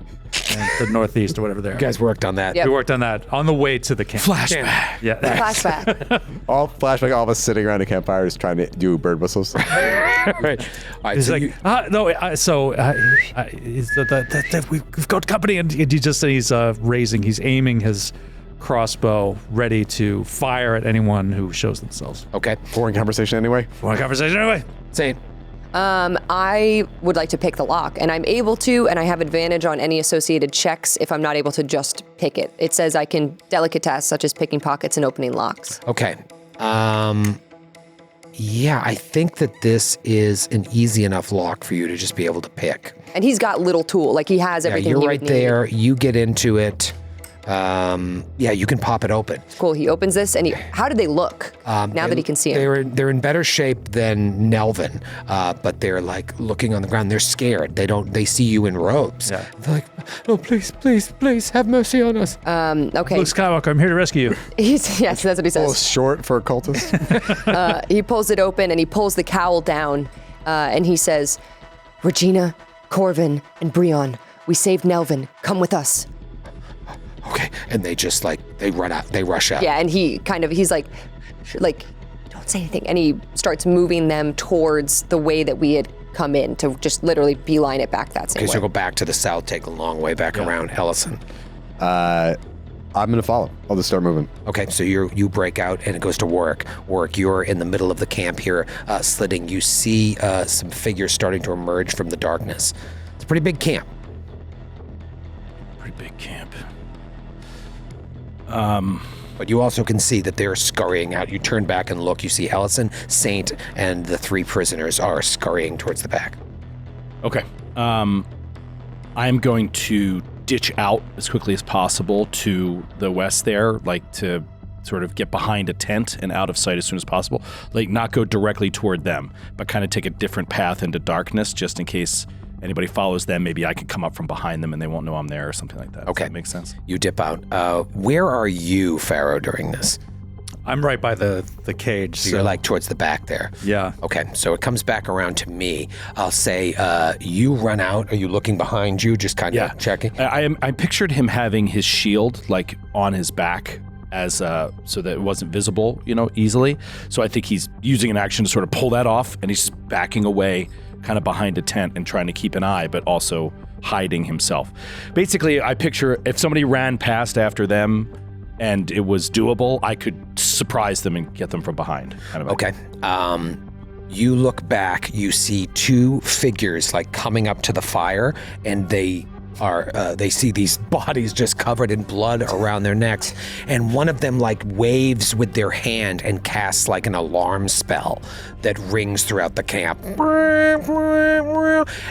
in the northeast or whatever they are. You guys worked on that. Yep. We worked on that on the way to the camp. Flashback. Yeah. Flashback. All flashback, all of us sitting around a campfire just trying to do bird whistles. Right. All right. He's So like, you, we've got company, and he's aiming his crossbow, ready to fire at anyone who shows themselves. okay. Boring conversation anyway. Want a conversation anyway? Saint. I would like to pick the lock, and I'm able to, and I have advantage on any associated checks if I'm not able to just pick it. It says I can delicate tasks such as picking pockets and opening locks. Okay. Yeah, I think that this is an easy enough lock for you to just be able to pick. And he's got little tool, like he has everything You're he right would need. there. You get into it. Yeah, you can pop it open. Cool, he opens this, and how did they look now that he can see him? They're in better shape than Nelvin, but they're like looking on the ground. They're scared. They see you in robes. Yeah. They're like, oh, please, have mercy on us. Okay. Luke Skywalker, I'm here to rescue you. Yes, that's what he Oh, says. short for a cultist. He pulls it open, and he pulls the cowl down, and he says, Regina, Corvin, and Breon, we saved Nelvin. Come with us. Okay, and they just they run out. They rush out. Yeah, and he's like, don't say anything. And he starts moving them towards the way that we had come in to just literally beeline it back that same Okay, way. so go back to the south, take a long way back around Ellison. I'm gonna follow. I'll just start moving. Okay, so you break out and it goes to Warwick. Warwick, you're in the middle of the camp here, slitting. You see some figures starting to emerge from the darkness. It's a pretty big camp. Pretty big camp. But you also can see that they're scurrying out. You turn back and look. You see Ellison, Saint, and the 3 prisoners are scurrying towards the back. Okay. I'm going to ditch out as quickly as possible to the west there, like to sort of get behind a tent and out of sight as soon as possible. Like not go directly toward them, but kind of take a different path into darkness just in case anybody follows them. Maybe I could come up from behind them and they won't know I'm there or something like that. Okay. Does that make sense? You dip out. Where are you, Pharaoh, during this? I'm right by the cage. So you're like towards the back there. Yeah. Okay, so it comes back around to me. I'll say, you run out. Are you looking behind you, just kind of checking? I pictured him having his shield like on his back as so that it wasn't visible, easily. So I think he's using an action to sort of pull that off, and he's backing away kind of behind a tent and trying to keep an eye, but also hiding himself. Basically, I picture if somebody ran past after them and it was doable, I could surprise them and get them from behind. Kind of Okay. You look back, you see 2 figures like coming up to the fire, and they see these bodies just covered in blood around their necks, and one of them like waves with their hand and casts like an alarm spell that rings throughout the camp.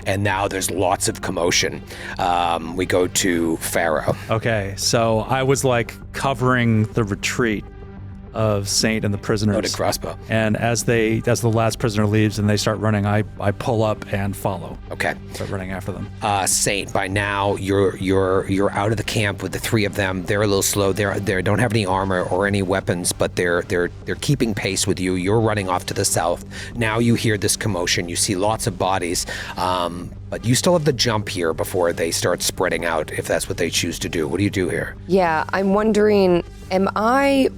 And now there's lots of commotion. We go to Pharaoh. Okay, so I was like covering the retreat of Saint and the prisoners. Loaded crossbow. And as the last prisoner leaves and they start running, I pull up and follow. Okay. Start running after them. Saint, by now you're out of the camp with the 3 of them. They're a little slow. They don't have any armor or any weapons, but they're keeping pace with you. You're running off to the south. Now you hear this commotion. You see lots of bodies. But you still have the jump here before they start spreading out, if that's what they choose to do. What do you do here? Yeah, I'm wondering, am I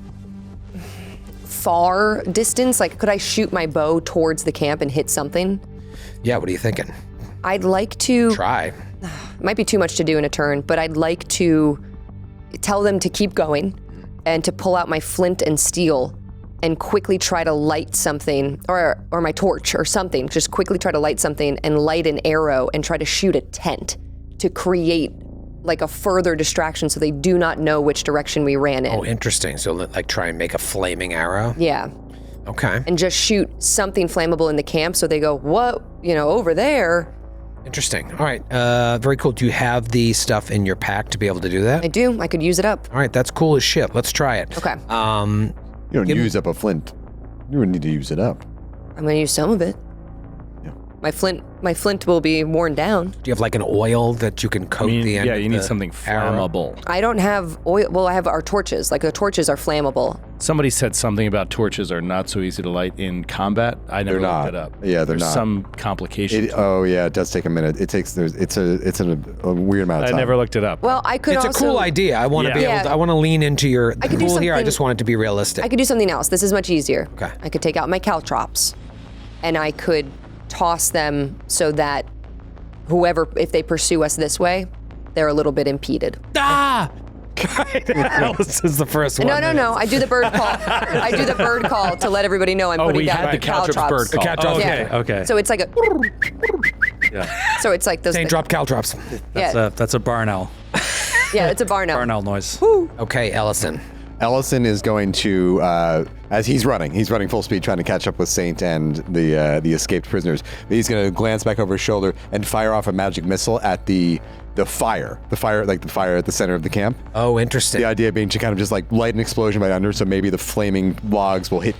far distance? Like, could I shoot my bow towards the camp and hit something? Yeah, what are you thinking? I'd like to... Try. It might be too much to do in a turn, but I'd like to tell them to keep going and to pull out my flint and steel and quickly try to light something, or my torch or something. Just quickly try to light something and light an arrow and try to shoot a tent to create like a further distraction so they do not know which direction we ran in. Oh, interesting. So like try and make a flaming arrow? Yeah. Okay. And just shoot something flammable in the camp so they go, what, over there. Interesting. All right. Very cool. Do you have the stuff in your pack to be able to do that? I do. I could use it up. All right. That's cool as shit. Let's try it. Okay. You don't use up a flint. You would need to use it up. I'm going to use some of it. Yeah. My flint will be worn down. Do you have like an oil that you can coat the end? Yeah, of you need the something arrow? flammable. I don't have oil. Well, I have our torches. Like the torches are flammable. Somebody said something about torches are not so easy to light in combat. I never They're looked not. it up. Yeah, they're There's not. some complication. It does take a minute. It's a weird amount of I time. never looked it up. Well, I could It's also... a cool idea. I want to be Yeah. able to, I want to lean into your I could do cool here. I something- just want it to be realistic. I could do something else. This is much easier. Okay. I could take out my caltrops and I could toss them so that if they pursue us this way, they're a little bit impeded. Ah! Alice is the first one. No. I do the bird call. I do the bird call to let everybody know I'm putting we down had the caltrops bird call. Caltrops. Yeah. Okay. So it's like a... Yeah. So it's like those... Saying drop caltrops. That's a barn owl. Yeah, it's a barn owl. Barn owl noise. Okay, Ellison. Ellison is going to, as he's running full speed trying to catch up with Saint and the escaped prisoners. He's going to glance back over his shoulder and fire off a magic missile at the fire at the center of the camp. Oh, interesting. The idea being to kind of just like light an explosion by under, so maybe the flaming logs will hit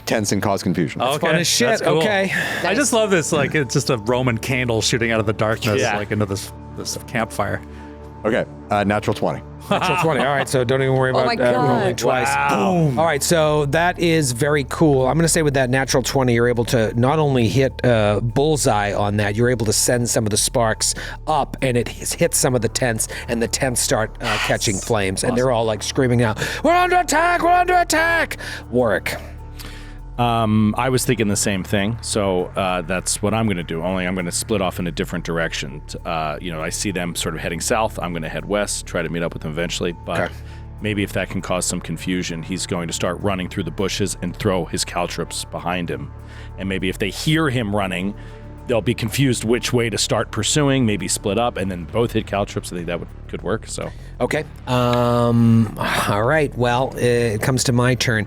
tents and cause confusion. That's fun as shit. That's cool. Okay. I just love this. Like, it's just a Roman candle shooting out of the darkness, Yeah. like into this campfire. Okay, natural 20. Natural 20. All right, so don't even worry Oh my about God. rolling twice. Boom. All right, so that is very cool. I'm going to say with that natural 20, you're able to not only hit bullseye on that, you're able to send some of the sparks up, and it hits some of the tents, and the tents start catching flames, and they're all like screaming out, "We're under attack! We're under attack!" Warwick. I was thinking the same thing, so that's what I'm going to do. Only I'm going to split off in a different direction. I see them sort of heading south. I'm going to head west, try to meet up with them eventually. But maybe if that can cause some confusion, he's going to start running through the bushes and throw his caltrops behind him. And maybe if they hear him running, they'll be confused which way to start pursuing. Maybe split up and then both hit caltrops. I think that could work. So. Okay. All right. Well, it comes to my turn.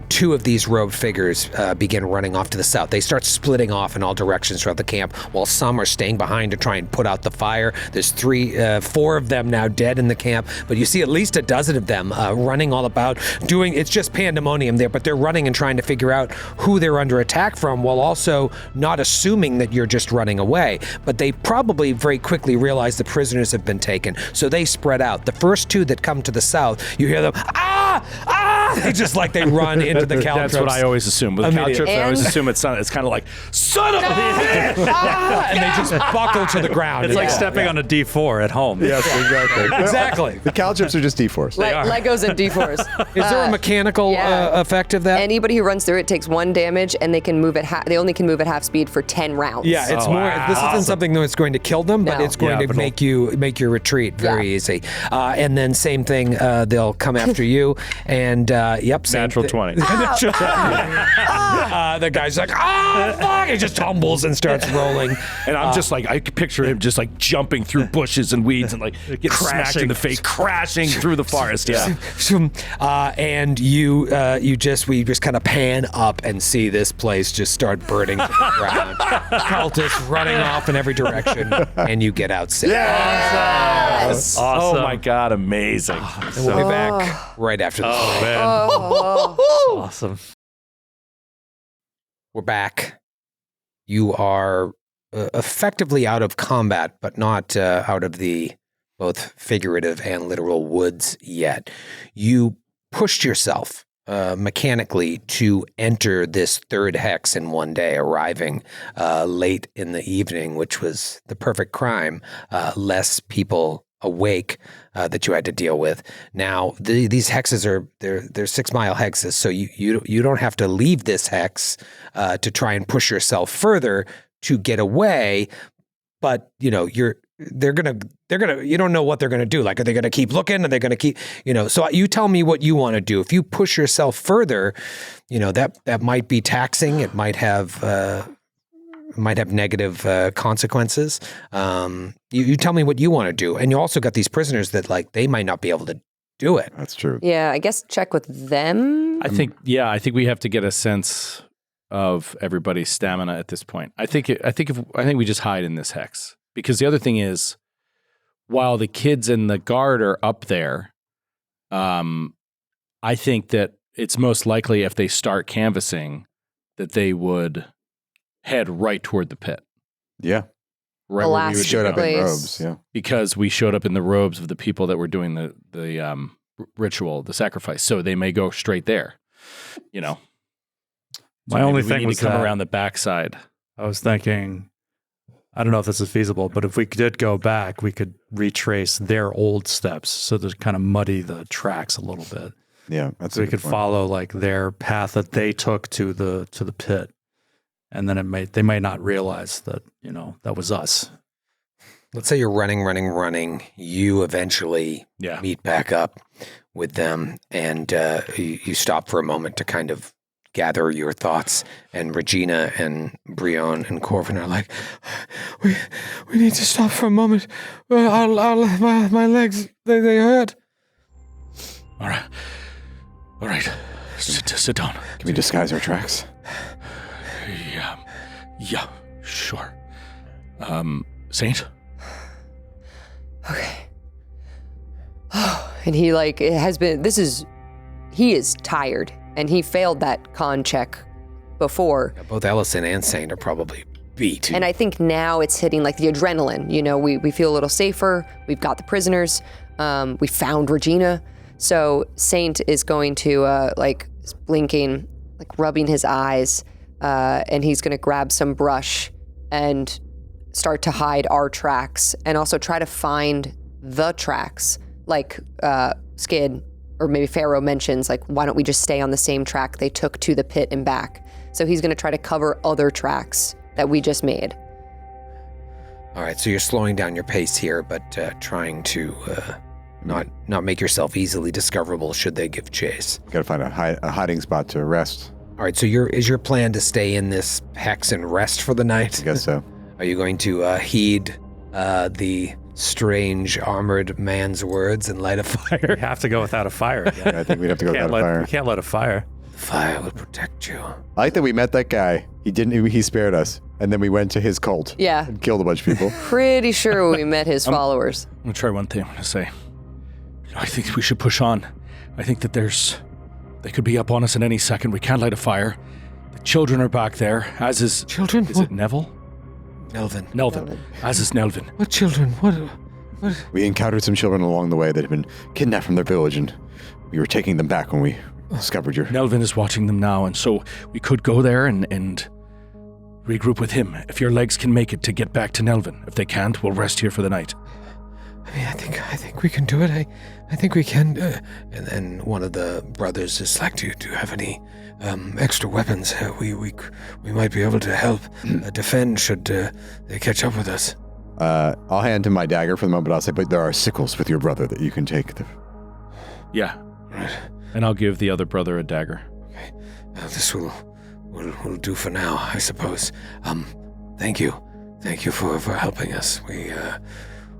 Two of these robed figures begin running off to the south. They start splitting off in all directions throughout the camp, while some are staying behind to try and put out the fire. There's four of them now dead in the camp, but you see at least a dozen of them running all about, it's just pandemonium there, but they're running and trying to figure out who they're under attack from, while also not assuming that you're just running away. But they probably very quickly realize the prisoners have been taken, so they spread out. The first two that come to the south, you hear them, they just like they run into the caltrops. That's what I always assume. With caltrops, I always And- assume it's kind of like, son of a bitch! and they just buckle to the ground. It's like stepping on a D4 at home. Yes, exactly. Exactly. The caltrops are just D4s. Legos and D4s. Is there a mechanical yeah. effect of that? Anybody who runs through it takes 1 damage, and they can move at they only can move at half speed for 10 rounds. Yeah, it's more. This isn't something that's going to kill them, but No. it's going to but make your retreat very Yeah. easy. And then same thing, they'll come after you, and same Natural thi- 20. The guy's like, fuck! He just tumbles and starts rolling. And I'm just like, I could picture him just like jumping through bushes and weeds and like getting smacked in the face, crashing through the forest. Yeah. And we just kind of pan up and see this place just start burning to the ground. Cultists running off in every direction, and you get out safe. Yes. Oh my God, amazing. And we'll be back right after this. Oh, man. Oh. Awesome. We're back. You are effectively out of combat, but not out of the both figurative and literal woods yet. You pushed yourself mechanically to enter this third hex in one day, arriving late in the evening, which was the perfect crime. Less people awake that you had to deal with. Now these hexes they're 6 mile hexes, so you don't have to leave this hex to try and push yourself further to get away, but they're gonna you don't know what they're gonna do. Like, are they gonna keep looking? Are they gonna keep so you tell me what you want to do. If you push yourself further, that might be taxing. It might have negative consequences. You tell me what you want to do. And you also got these prisoners that they might not be able to do it. That's true. Yeah, I guess check with them. I think we have to get a sense of everybody's stamina at this point. I think we just hide in this hex, because the other thing is, while the kids and the guard are up there, I think that it's most likely if they start canvassing that they would head right toward the pit. Yeah. Right The where we last would Showed up go. in place. robes. Yeah. Because we showed up in the robes of the people that were doing the ritual, the sacrifice. So they may go straight there. My only we thing need was to come that around the backside. I was thinking, I don't know if this is feasible, but if we did go back, we could retrace their old steps, so to kind of muddy the tracks a little bit. Yeah. That's So a we good could point. follow their path that they took to the pit, and then they may not realize that that was us. Let's say you're running. You eventually Yeah. meet back up with them, and you stop for a moment to kind of gather your thoughts. And Regina and Brion and Corvin are like, we need to stop for a moment. My legs, they hurt. All right. Sit down. Can we disguise our tracks? Yeah, sure. Saint? Okay. And he he is tired, and he failed that con check before. Both Ellison and Saint are probably beat. And I think now it's hitting the adrenaline. We feel a little safer. We've got the prisoners. We found Regina. So Saint is going to blinking, rubbing his eyes, and he's going to grab some brush and start to hide our tracks, and also try to find the tracks. Skid or maybe Pharaoh mentions, why don't we just stay on the same track they took to the pit and back? So he's going to try to cover other tracks that we just made. All right, so you're slowing down your pace here, but trying to not make yourself easily discoverable should they give chase. Got to find a hiding spot to rest. All right, so is your plan to stay in this hex and rest for the night? I guess so. Are you going to heed the strange armored man's words and light a fire? We have to go without a fire. Yeah, I think we'd have to go without a fire. We can't let a fire. The fire will protect you. I like that we met that guy. He spared us. And then we went to his cult. Yeah. And killed a bunch of people. Pretty sure we met his followers. I'm going to try one thing. I'm going to say, I think we should push on. I think that they could be up on us at any second. We can't light a fire. The children are back there, as is... Children? Is it Neville? Nelvin. As is Nelvin. What children? What? We encountered some children along the way that had been kidnapped from their village, and we were taking them back when we discovered your... Nelvin is watching them now, and so we could go there and regroup with him. If your legs can make it to get back to Nelvin. If they can't, we'll rest here for the night. I mean, I think we can do it. I think we can. And then one of the brothers is like, do you have any extra weapons? We might be able to help defend should they catch up with us. I'll hand him my dagger for the moment, but I'll say, but there are sickles with your brother that you can take. Yeah. Right. And I'll give the other brother a dagger. Okay. This will do for now, I suppose. Thank you. Thank you for helping us.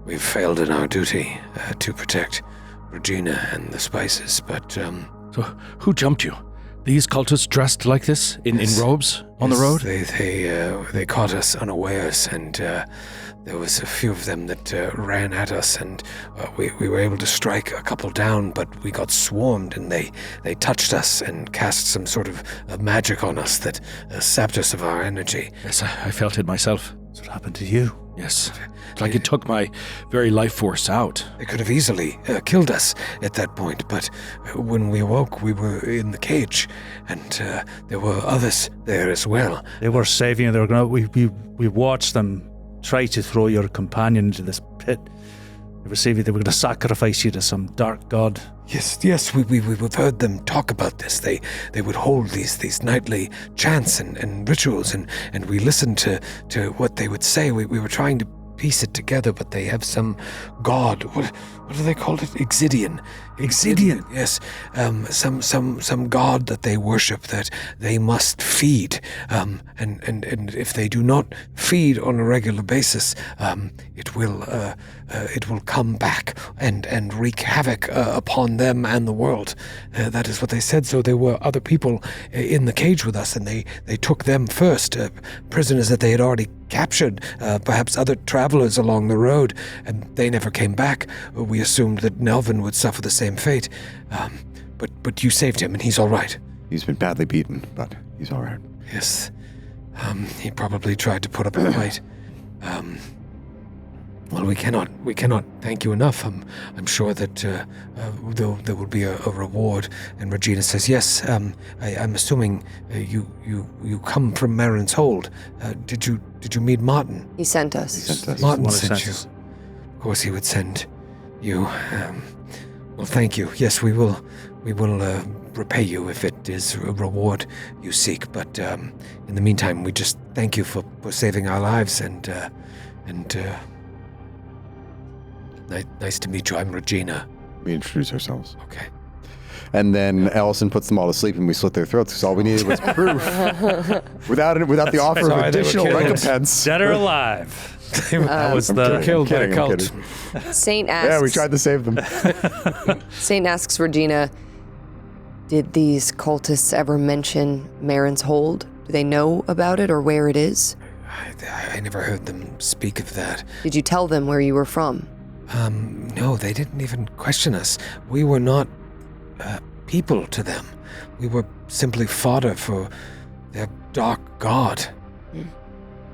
We've failed in our duty to protect Regina and the spices, but... So, who jumped you? These cultists dressed like this? In robes? On the road? They caught us unawares, and there was a few of them that ran at us, and we were able to strike a couple down, but we got swarmed, and they touched us and cast some sort of magic on us that sapped us of our energy. Yes, I felt it myself. That's what happened to you. Yes. It's like it took my very life force out. They could have easily killed us at that point, but when we awoke, we were in the cage, and there were others there as well. They were saving you. We watched them try to throw your companion into this pit. They were saying they were going to sacrifice you to some dark god. Yes, we've heard them talk about this. They would hold these nightly chants and rituals, and we listened to what they would say. We were trying to piece it together, but they have some god. What do they call it? Exidian. Yes. Some god that they worship that they must feed. And if they do not feed on a regular basis, it will come back and wreak havoc upon them and the world. That is what they said. So there were other people in the cage with us, and they took them first, prisoners that they had already captured, perhaps other travelers along the road, and they never came back. We assumed that Nelvin would suffer the same fate, but you saved him, and he's all right. He's been badly beaten, but he's all right. Yes. He probably tried to put up a fight. Well, we cannot thank you enough. I'm sure that there will be a reward. And Regina says, yes. I'm assuming you come from Marin's Hold. Did you meet Martin? He sent us. Martin sent you. Of course, he would send you. Well, thank you. Yes, we will repay you if it is a reward you seek. But in the meantime, we just thank you for saving our lives and. Nice to meet you. I'm Regina. We introduce ourselves. Okay. And then Ellison puts them all to sleep, and we slit their throats because all we needed was proof. without the offer Sorry, of additional they were killed. recompense. Dead or alive? That was the Killed by a I'm cult. kidding. Saint asks. Yeah, we tried to save them. Saint asks Regina, did these cultists ever mention Marin's Hold? Do they know about it or where it is? I never heard them speak of that. Did you tell them where you were from? No, they didn't even question us. We were not people to them. We were simply fodder for their dark god.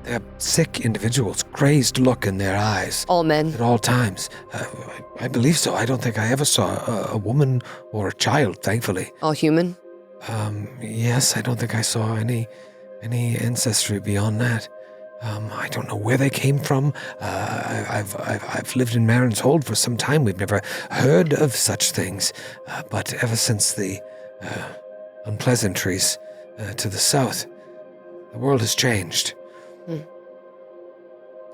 They're sick individuals, crazed look in their eyes. All men? At all times. I believe so. I don't think I ever saw a woman or a child, thankfully. All human? Yes, I don't think I saw any ancestry beyond that. I don't know where they came from. I've lived in Marin's Hold for some time. We've never heard of such things. But ever since the unpleasantries to the south, the world has changed.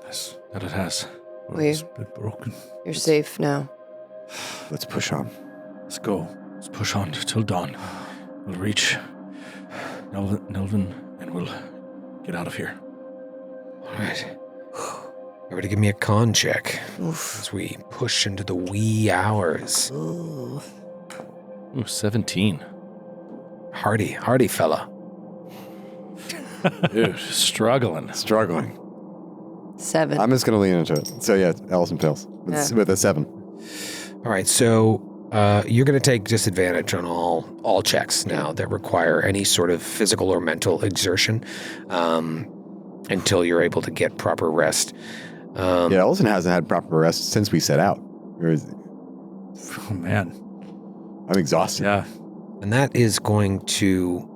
Yes, that it has. It's a bit broken. You're safe now. Let's push on. Let's go. Let's push on till dawn. We'll reach Nelvin, and we'll get out of here. All right. Everybody give me a con check as we push into the wee hours. Ooh, 17. Hardy fella. Dude, struggling. 7. I'm just going to lean into it. So yeah, Ellison fails with a 7. All right, so you're going to take disadvantage on all checks now that require any sort of physical or mental exertion until you're able to get proper rest. Yeah, Ellison hasn't had proper rest since we set out. Oh, man. I'm exhausted. Yeah. And that is going to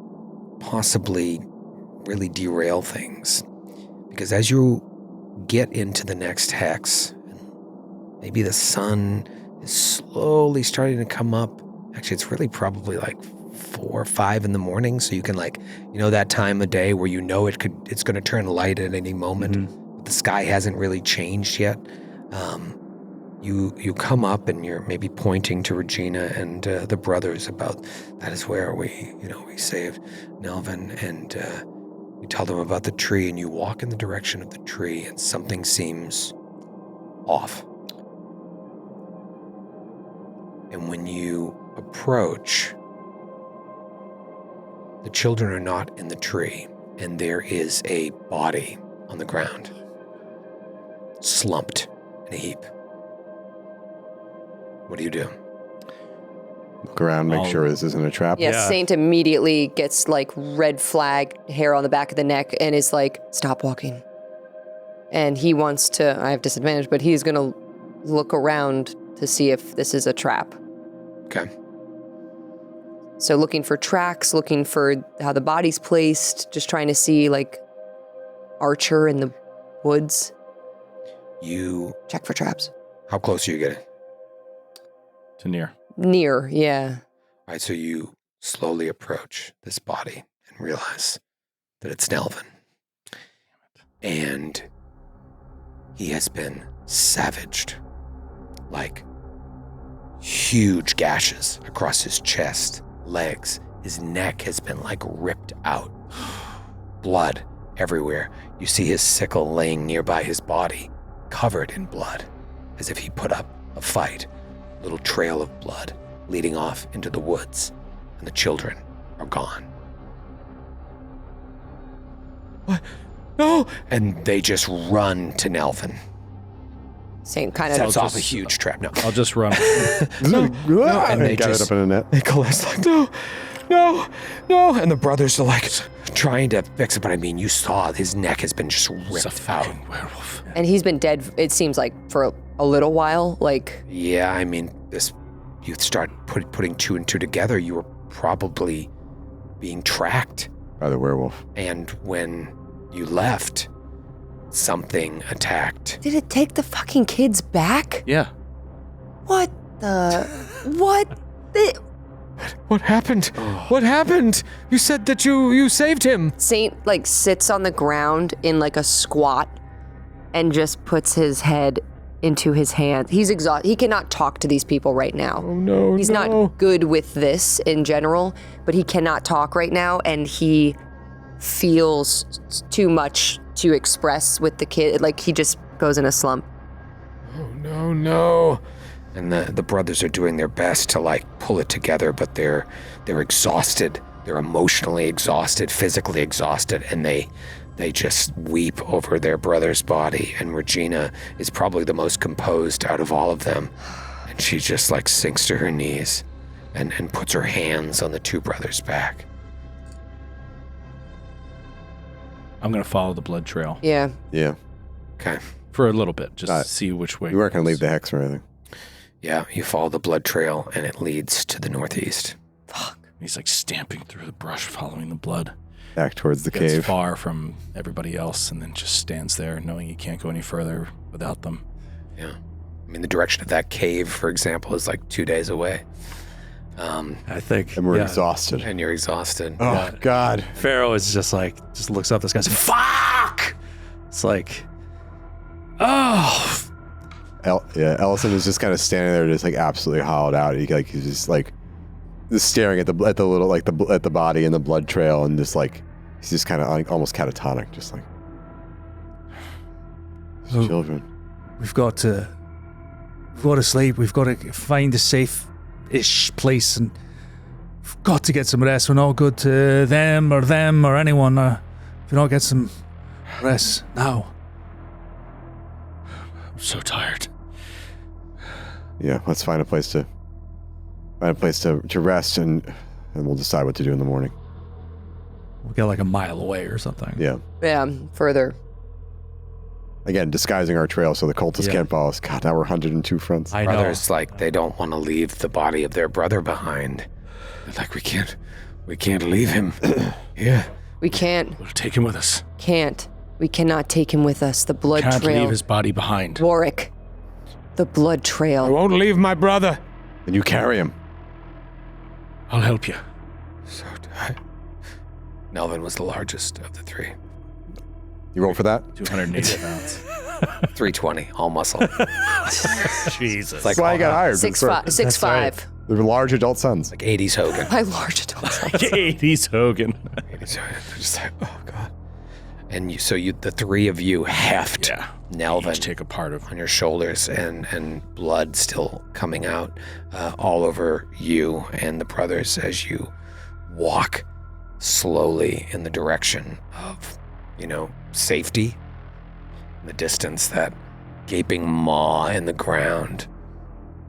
possibly really derail things. Because as you get into the next hex, maybe the sun is slowly starting to come up. Actually, it's really probably like 4 or 5 in the morning, so you can that time of day where it's going to turn light at any moment. Mm-hmm. The sky hasn't really changed yet. You come up and you're maybe pointing to Regina and the brothers about that is where we saved Nelvin, and you tell them about the tree, and you walk in the direction of the tree, and something seems off. And when you approach, the children are not in the tree, and there is a body on the ground, slumped in a heap. What do you do? Look around, make sure this isn't a trap. Yeah, Saint immediately gets red flag, hair on the back of the neck, and is like, stop walking. And he wants to, I have disadvantage, but he's going to look around to see if this is a trap. Okay. So looking for tracks, looking for how the body's placed, just trying to see Archer in the woods. You check for traps. How close are you getting? To near. Near, yeah. All right, so you slowly approach this body and realize that it's Nelvin. And he has been savaged. Like huge gashes across his chest, legs. His neck has been like ripped out. Blood everywhere. You see his sickle laying nearby his body, covered in blood, as if he put up a fight. Little trail of blood leading off into the woods, and the children are gone. What? No! And they just run to Nelvin. Saint kind of Sets off a huge trap. No. I'll just run. No, and they got just it up in a net. They collapse like, no, and the brothers are like trying to fix it, but I mean, you saw his neck has been just It's a ripped out. fucking werewolf. And he's been dead, it seems like, for a little while. Like, Yeah, I mean, you start putting two and two together, you were probably being tracked. By the werewolf. And when you left, something attacked. did it take the fucking kids back? Yeah. What the? What? What happened? What happened? You said that you saved him. Saint, like, sits on the ground in, like, a squat and just puts his head into his hand. He's exhausted. He cannot talk to these people right now. Oh, no, He's not good with this in general, but he cannot talk right now, and he feels too much to express with the kid. Like, he just goes in a slump. Oh, no. And the brothers are doing their best to, like, pull it together, but they're exhausted. They're emotionally exhausted, physically exhausted, and they just weep over their brother's body. And Regina is probably the most composed out of all of them. And she just, like, sinks to her knees and puts her hands on the two brothers' back. I'm going to follow the blood trail Yeah. Yeah. Okay. for a little bit, just to see which way. We weren't going to leave the hex or anything. Yeah, you follow the blood trail, and it leads to the northeast. Fuck. He's like stamping through the brush, following the blood. Back towards the Gets cave. far from everybody else, and then just stands there, knowing he can't go any further without them. Yeah. I mean, the direction of that cave, for example, is like 2 days away. I think. And we're yeah. exhausted. And you're exhausted. Oh, God. Pharaoh is just looks up this guy's fuck. It's like, oh, Ellison is just kind of standing there, just like absolutely hollowed out. He's just staring at the little at the body and the blood trail, and just like he's just kind of like almost catatonic, just like So- children. we've got to sleep. We've got to find a safe-ish place, and we've got to get some rest. We're not good to them or anyone. If we don't get some rest now. I'm so tired. Yeah, let's find a place to rest, and we'll decide what to do in the morning. We'll get like a mile away or something. Yeah. Yeah, further. Again, disguising our trail so the cultists Yeah. can't follow us. God, now we're 102 fronts. I know. Brothers, like, they don't want to leave the body of their brother behind. They're like, we can't leave him. Yeah. We can't. We'll take him with us. We cannot take him with us. The blood Can't trail. leave his body behind. Warwick. The blood I trail. won't leave my brother. And you carry him. I'll help you. So tired. Nelvin was the largest of the three. You roll for that? 280 pounds. 320, all muscle. Jesus. Like, That's why I got hired. 6'5". They're large adult sons. like 80s Hogan. My large adult size. 80s Hogan. 80s Hogan. They're just like, oh, God. And the three of you heft Yeah. Nelvin Each take a part of on your shoulders, and blood still coming out all over you and the brothers as you walk slowly in the direction of, safety. In the distance, that gaping maw in the ground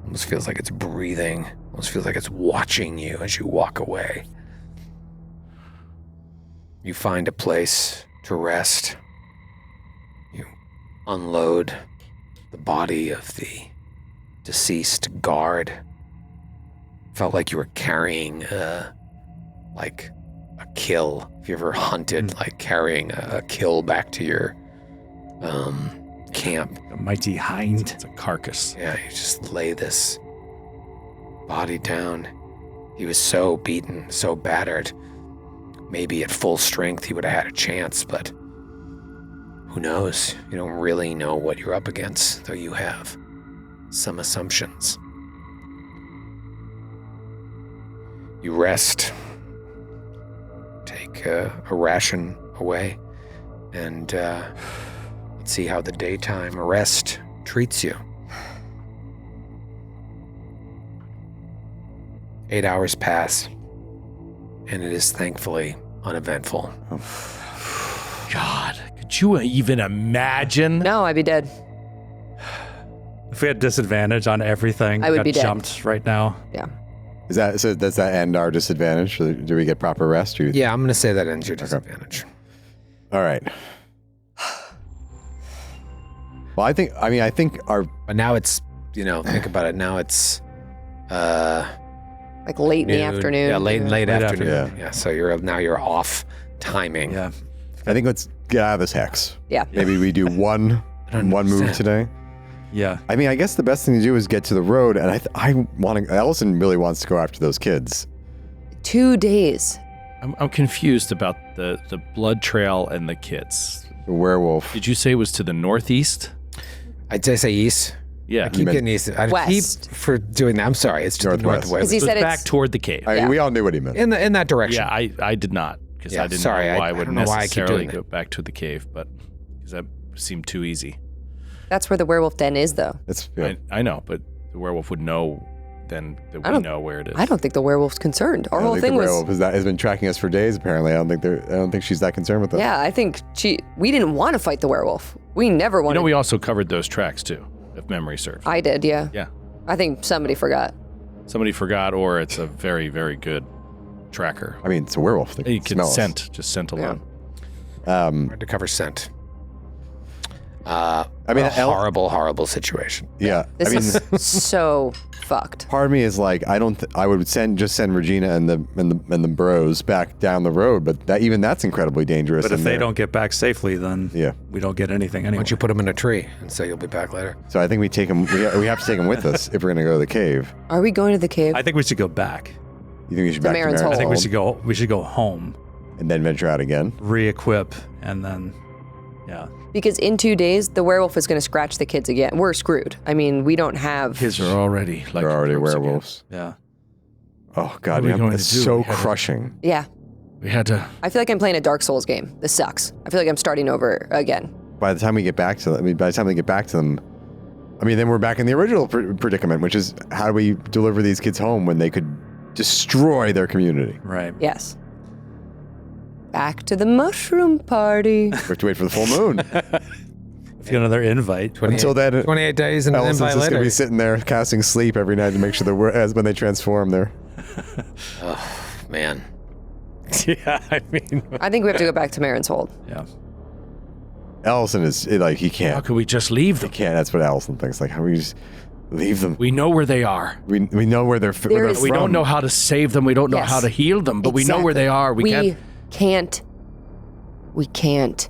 almost feels like it's breathing, almost feels like it's watching you as you walk away. You find a place to rest. You unload the body of the deceased guard. Felt like you were carrying a kill. If you ever hunted, like carrying a kill back to your camp. A mighty hind. It's a carcass. Yeah, you just lay this body down. He was so beaten, so battered. Maybe at full strength he would have had a chance, but who knows? You don't really know what you're up against, though you have some assumptions. You rest, take a ration away, and see how the daytime rest treats you. 8 hours pass, and it is thankfully uneventful. God, could you even imagine? No, I'd be dead. If we had disadvantage on everything, I would got be dead. jumped right now. Yeah. Is that so? Does that end our disadvantage? Or do we get proper rest? Or Yeah, I'm going to say that ends your disadvantage. All right. Well, I think our But now it's, think about it. Now it's Like late in the noon. afternoon. Yeah, late afternoon. afternoon. Yeah, so you're off timing. Yeah. I think let's get out of this hex. Yeah. Maybe we do one move 100%. today. Yeah. I mean, I guess the best thing to do is get to the road, and Ellison really wants to go after those kids. 2 days. I'm confused about the blood trail and the kids. The werewolf. Did you say it was to the northeast? I'd say east. Yeah. I keep getting east. I West. keep for doing that. I'm sorry. It's to the Northwest. northwest. Because he So said it's back it's toward the cave. Yeah. We all knew what he meant. In that direction. Yeah, I did not, because Yeah, I didn't sorry, know why I I would don't know why I keep necessarily doing go back to the cave, but because that seemed too easy. that's where the werewolf den is, though. It's yeah. I know, but the werewolf would know then that I we don't- know where it is. I don't think the werewolf's concerned. Our I don't whole think thing the was. werewolf has been tracking us for days. Apparently, I don't think she's that concerned with us. Yeah, I think we didn't want to fight the werewolf. We never You wanted. know, we also covered those tracks too, if memory serves. I did, yeah. Yeah. I think somebody forgot. Somebody forgot, or it's a very, very good tracker. I mean, it's a werewolf. They You can smell us. scent, just scent alone. Hard to cover scent. I mean, horrible situation. yeah. This I mean, is so fucked. part of me is like, I would send Regina and the bros back down the road, but that's incredibly dangerous. But if in they there. don't get back safely, then Yeah. we don't get anything Why anyway. don't you put them in a tree and say you'll be back later? So I think we take them. We have to take them with us if we're going to go to the cave. Are we going to the cave? I think we should go back. You think we should To back Marin's to Hole. I think Marin's we should go home, and then venture out again? re-equip, and then yeah. Because in 2 days, the werewolf is going to scratch the kids again. We're screwed. I mean, we don't have. Kids are already like They're already corpse again. werewolves. Yeah. Oh God, What are we yeah, going it's to do? so We had to- crushing. Yeah. We had to. I feel like I'm playing a Dark Souls game. This sucks. I feel like I'm starting over again. By the time we get back to them, by the time they get back to them, then we're back in the original predicament, which is how do we deliver these kids home when they could destroy their community? Right. Yes. Back to the mushroom party. We have to wait for the full moon. If you get another invite. Until then, 28 days and then Ellison's by just later. gonna be sitting there casting sleep every night to make sure as when they transform there. Man. Yeah, I mean. I think we have to go back to Marin's Hold. Yeah. Ellison is like he How can't. could we just leave them? He can't. That's what Ellison thinks. Like how do we just leave them? We know where they are. We know where they're. There is- We don't know how to save them. We don't know Yes. how to heal them, but we know where they are. We can't. We can't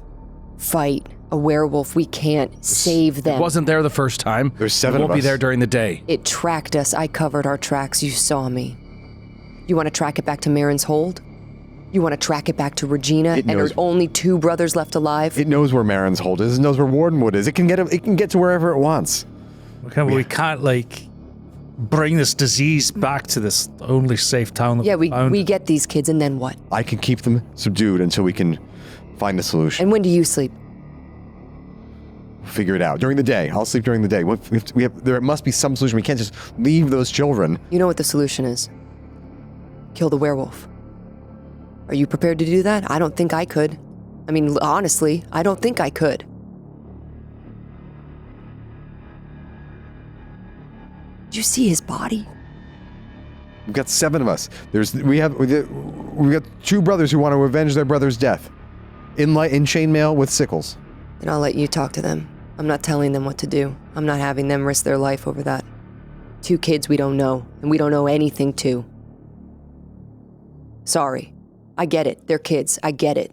fight a werewolf. We can't save them. It wasn't there the first time. There's 7 It won't of be us. there during the day. It tracked us. I covered our tracks. You saw me. You want to track it back to Marin's Hold? You want to track it back to Regina It and her knows- only 2 brothers left alive? It knows where Marin's Hold is. It knows where Wardenwood is. It can get to wherever it wants. Okay, well, we can't like bring this disease back to this only safe town that Yeah, we found. we get these kids and then what? I can keep them subdued until we can find a solution. And when do you sleep? Figure it out during the day. I'll sleep during the day. There must be some solution. We can't just leave those children. You know what the solution is. Kill the werewolf. Are you prepared to do that? I don't think I could. I mean, honestly, I don't think I could. Did you see his body? We've got 7 of us. We got 2 brothers who want to avenge their brother's death, in chainmail with sickles. Then I'll let you talk to them. I'm not telling them what to do. I'm not having them risk their life over that. 2 kids we don't know, and we don't know anything to. Sorry. I get it. They're kids. I get it.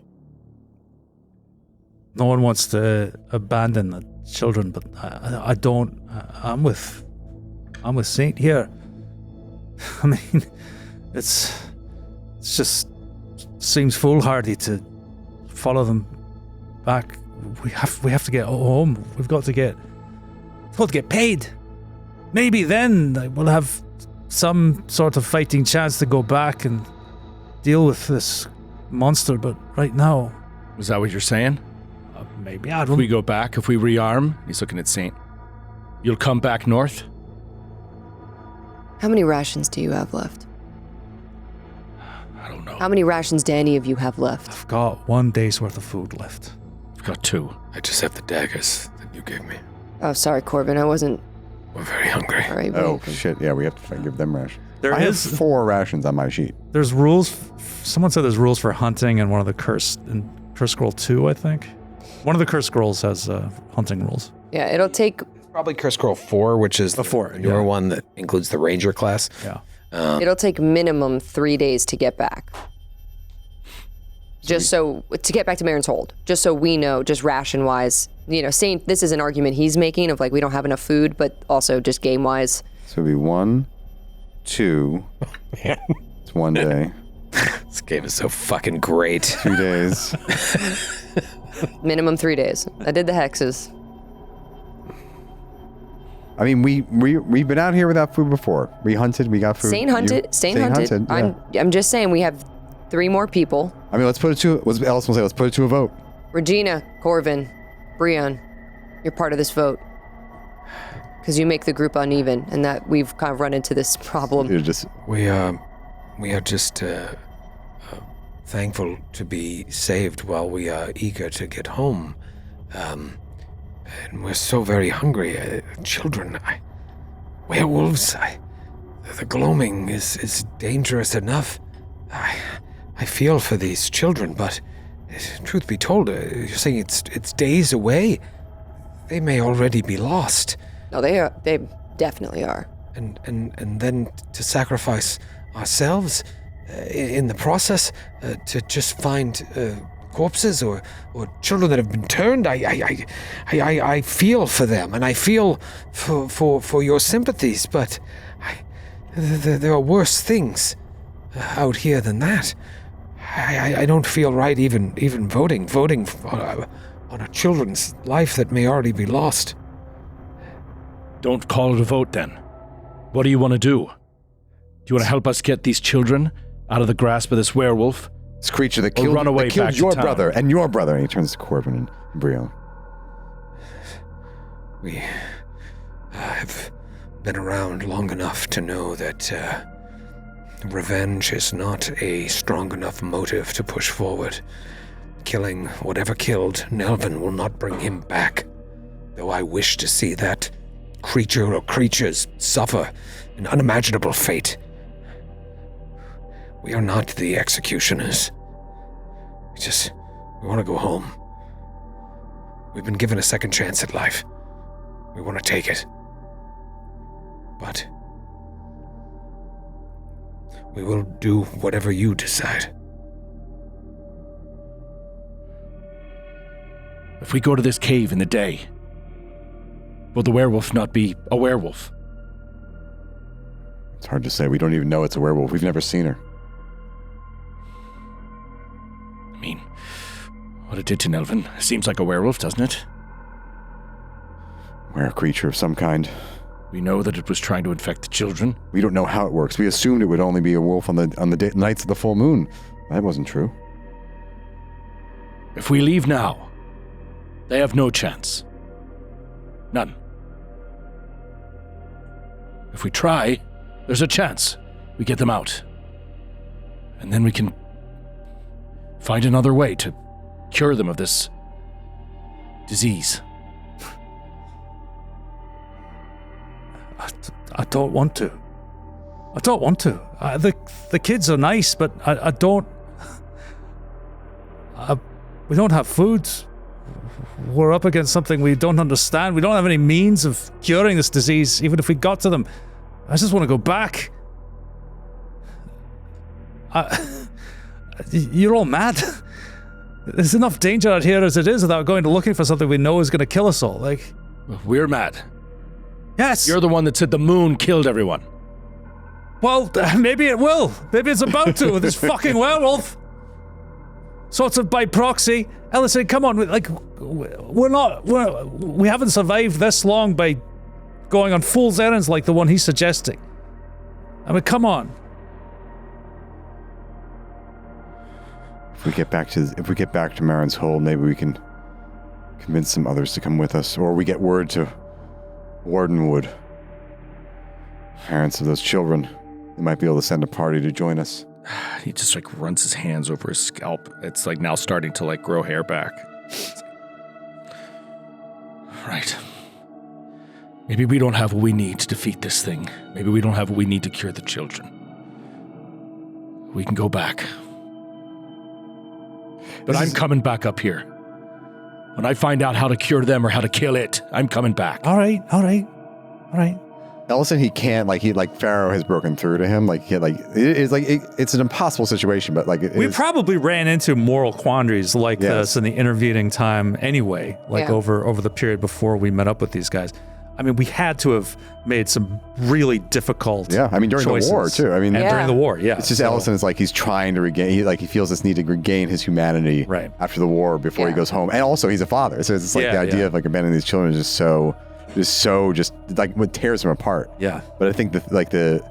No one wants to abandon the children, but I don't. I'm with Saint here. I mean, it's just seems foolhardy to follow them back. We have to get home. We've got to get paid. Maybe then we'll have some sort of fighting chance to go back and deal with this monster. But right now, is that what you're saying? Maybe I If don't. we go back, if we rearm, he's looking at Saint. You'll come back north? How many rations do you have left? I don't know. How many rations do any of you have left? I've got 1 day's worth of food left. I've got 2. I just have the daggers that you gave me. Oh, sorry, Corbin. I wasn't. We're very hungry. All right. Oh, well, shit. Yeah, we have to give them rations. There I is- have 4 rations on my sheet. There's rules. Someone said there's rules for hunting in one of the Curse Scroll 2, I think. One of the Curse Scrolls has hunting rules. Yeah, it'll take Probably Curse Scroll 4, which is the 4, newer yeah. one that includes the Ranger class. Yeah. it'll take minimum 3 days to get back. Just so to get back to Marin's Hold, just so we know, just ration wise, Saint, this is an argument he's making of like we don't have enough food, but also just game wise. So it'll be 1, 2. It's 1 day. This game is so fucking great. 2 days. Minimum 3 days. I did the hexes. I mean, we've been out here without food before. We hunted. We got food. Saint hunted. Saint hunted. Yeah. I'm just saying we have 3 more people. I mean, let's put it to. Alice will say, let's put it to a vote. Regina, Corvin, Brian, you're part of this vote. Because you make the group uneven, and that we've kind of run into this problem. You're just. We are just thankful to be saved while we are eager to get home. And we're so very hungry. Children, werewolves, the gloaming is dangerous enough. I feel for these children, but truth be told, you're saying it's days away. They may already be lost. No, they are. They definitely are. And then to sacrifice ourselves in the process to just find corpses or children that have been turned. I feel for them, and I feel for your sympathies, but there are worse things out here than that. I don't feel right even voting on a children's life that may already be lost. Don't call it a vote then. What do you want to do? Do you want to help us get these children out of the grasp of this werewolf? This creature that Or killed, run away that killed back to your town. brother and your brother. And he turns to Corbin and Brion. We have been around long enough to know that revenge is not a strong enough motive to push forward. Killing whatever killed Nelvin will not bring him back, though I wish to see that creature or creatures suffer an unimaginable fate. We are not the executioners. We want to go home. We've been given a second chance at life. We want to take it. But we will do whatever you decide. If we go to this cave in the day, will the werewolf not be a werewolf? It's hard to say. We don't even know it's a werewolf. We've never seen her. I mean, what it did to Nelvin seems like a werewolf, doesn't it? We're a creature of some kind. We know that it was trying to infect the children. We don't know how it works. We assumed it would only be a wolf on the nights of the full moon. That wasn't true. If we leave now, they have no chance. None. If we try, there's a chance we get them out. And then we can find another way to cure them of this disease. I don't want to. I don't want to. The kids are nice, but I don't. We don't have food. We're up against something we don't understand. We don't have any means of curing this disease, even if we got to them. I just want to go back. You're all mad. There's enough danger out here as it is without going to looking for something we know is going to kill us all. Like, We're mad. yes. You're the one that said the moon killed everyone. Well, maybe it will. Maybe it's about to with this fucking werewolf. Sort of by proxy. Ellison, come on. We haven't survived this long by going on fool's errands like the one he's suggesting. I mean, come on. If we get back to Marin's Hold, maybe we can convince some others to come with us, or we get word to Wardenwood. Parents of those children, they might be able to send a party to join us. He just like runs his hands over his scalp. It's like now starting to like grow hair back. Right. Maybe we don't have what we need to defeat this thing. Maybe we don't have what we need to cure the children. We can go back. But I'm coming back up here. When I find out how to cure them or how to kill it, I'm coming back. All right. Ellison, he can't, Pharaoh has broken through to him. It's an impossible situation, but We probably ran into moral quandaries like this in the intervening time anyway, over the period before we met up with these guys. I mean, we had to have made some really difficult during choices. the war, too. And during the war, It's just Ellison is he's trying to regain, he feels this need to regain his humanity after the war before he goes home. And also, he's a father. So it's the idea of abandoning these children is just what tears him apart. Yeah. But I think the